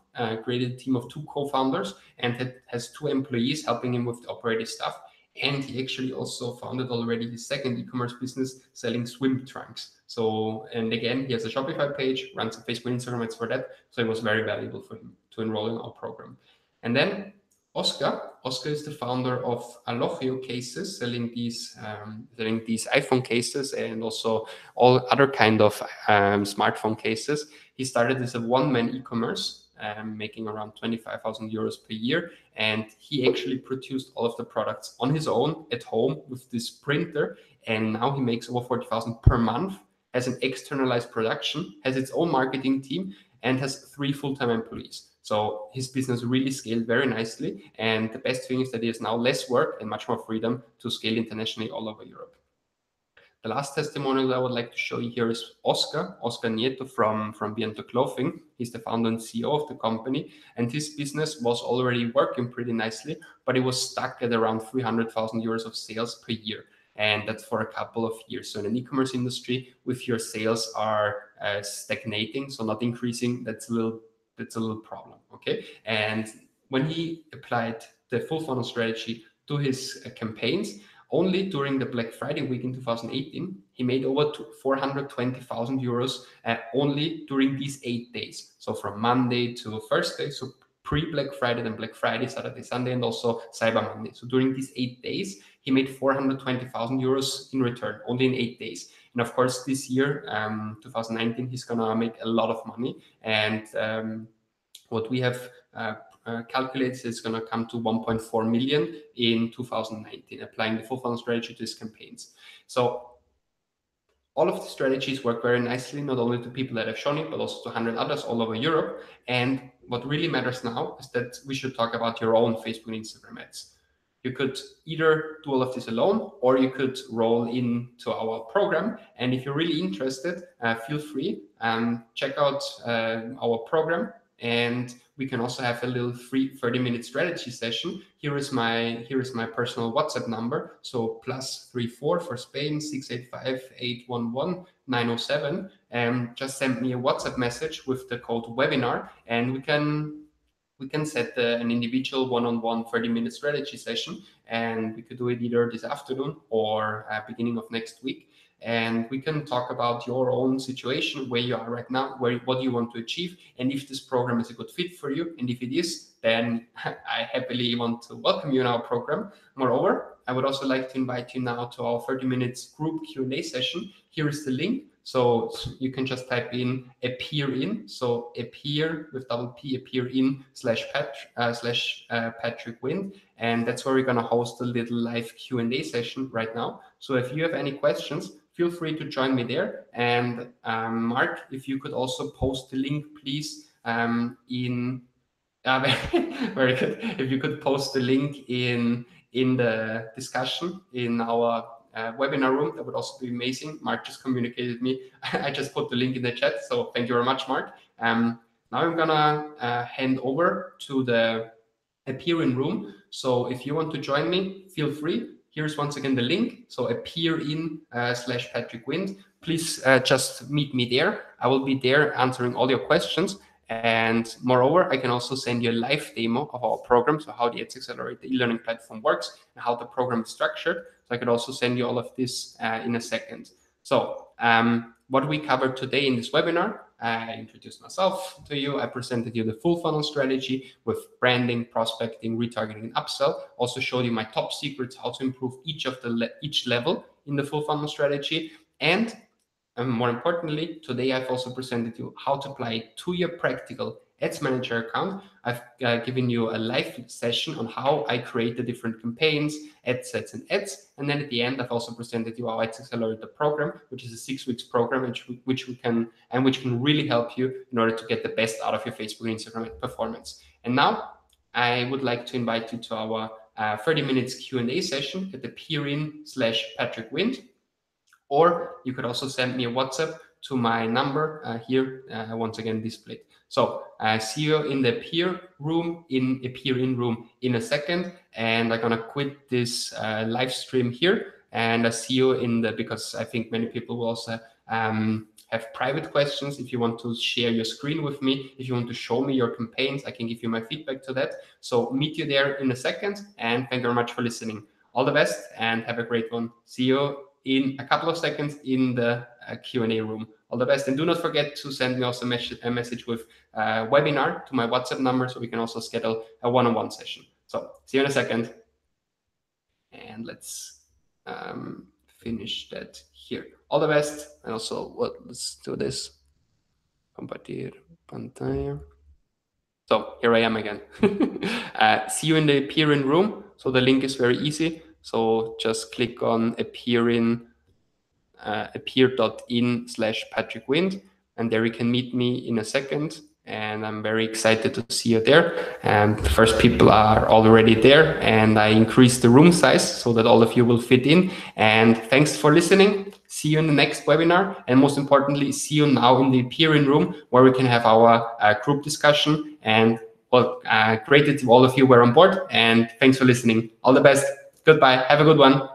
created a team of 2 co-founders and has 2 employees helping him with the operative stuff. And he actually also founded already his second e-commerce business selling swim trunks. So, and again, he has a Shopify page, runs a Facebook and Instagram ads for that. So it was very valuable for him to enroll in our program. And then Oscar is the founder of Alogio cases, selling these iPhone cases and also all other kind of smartphone cases. He started as a one-man e-commerce, making around 25,000 euros per year, and he actually produced all of the products on his own at home with this printer. And now he makes over 40,000 per month, has an externalized production, has its own marketing team, and has 3 full-time employees. So his business really scaled very nicely. And the best thing is that he has now less work and much more freedom to scale internationally all over Europe. The last testimonial that I would like to show you here is Oscar Nieto from Viento Clothing. He's the founder and CEO of the company. And his business was already working pretty nicely, but it was stuck at around 300,000 euros of sales per year. And that's for a couple of years. So in an e-commerce industry, if your sales are stagnating, so not increasing, that's a little problem, okay? And when he applied the full funnel strategy to his campaigns, only during the Black Friday week in 2018, he made over 420,000 euros only during these 8 days. So from Monday to Thursday, so pre-Black Friday, then Black Friday, Saturday, Sunday, and also Cyber Monday. So during these 8 days, he made 420,000 euros in return, only in 8 days. And of course, this year, 2019, he's gonna make a lot of money. And what we have calculates is going to come to 1.4 million in 2019, applying the full funnel strategy to his campaigns. So all of the strategies work very nicely, not only to people that have shown it, but also to 100 others all over Europe. And what really matters now is that we should talk about your own Facebook and Instagram ads. You could either do all of this alone, or you could roll into our program. And if you're really interested, feel free and check out our program. And we can also have a little free 30-minute strategy session. Here is my personal WhatsApp number. So +34 for Spain, 685-811-907. And just send me a WhatsApp message with the code webinar, and we can set an individual one-on-one 30-minute strategy session, and we could do it either this afternoon or beginning of next week. And we can talk about your own situation, where you are right now, what you want to achieve, and if this program is a good fit for you. And if it is, then I happily want to welcome you in our program. Moreover, I would also like to invite you now to our 30 minutes group Q&A session. Here is the link. So you can just type in appear in. So appear with double P, appear in /Patrick Wind. And that's where we're going to host a little live Q&A session right now. So if you have any questions, feel free to join me there. And Mark, if you could also post the link, please, very good. If you could post the link in the discussion in our webinar room, that would also be amazing. Mark just communicated me. I just put the link in the chat. So thank you very much, Mark. Now I'm gonna hand over to the appear in room. So if you want to join me, feel free. Here's once again the link. So appear in /Patrick Wind. Please just meet me there. I will be there answering all your questions. And moreover, I can also send you a live demo of our program, so how the Ads Accelerator e-learning platform works and how the program is structured. So I could also send you all of this in a second. So what we covered today in this webinar, I introduced myself to you. I presented you the full funnel strategy with branding, prospecting, retargeting, and upsell. Also showed you my top secrets, how to improve each level in the full funnel strategy. And more importantly, today I've also presented you how to apply it to your practical Ads Manager account. I've given you a live session on how I create the different campaigns, ad sets, and ads. And then at the end, I've also presented you our Ads Accelerator program, which is a 6-week program, which can really help you in order to get the best out of your Facebook and Instagram performance. And now I would like to invite you to our 30 minutes Q&A session at the peerin /Patrick Wind. Or you could also send me a WhatsApp to my number here, once again displayed. So see you in the peer room, in a peer-in room in a second, and I'm gonna quit this live stream here, and I see you in the, because I think many people will also have private questions. If you want to share your screen with me, if you want to show me your campaigns, I can give you my feedback to that. So meet you there in a second, and thank you very much for listening. All the best and have a great one. See you in a couple of seconds in the Q&A room. All the best, and do not forget to send me also a message with webinar to my WhatsApp number, so we can also schedule a one-on-one session. So see you in a second, and let's finish that here. All the best, and also let's do this. Compartir pantalla. So here I am again. See you in the appear-in room. So the link is very easy. So just click on appear.in /Patrick Wind, and there you can meet me in a second. And I'm very excited to see you there. And the first people are already there, and I increased the room size so that all of you will fit in. And thanks for listening. See you in the next webinar. And most importantly, see you now in the appear-in room, where we can have our group discussion. And well, great that all of you were on board, and thanks for listening. All the best. Goodbye. Have a good one.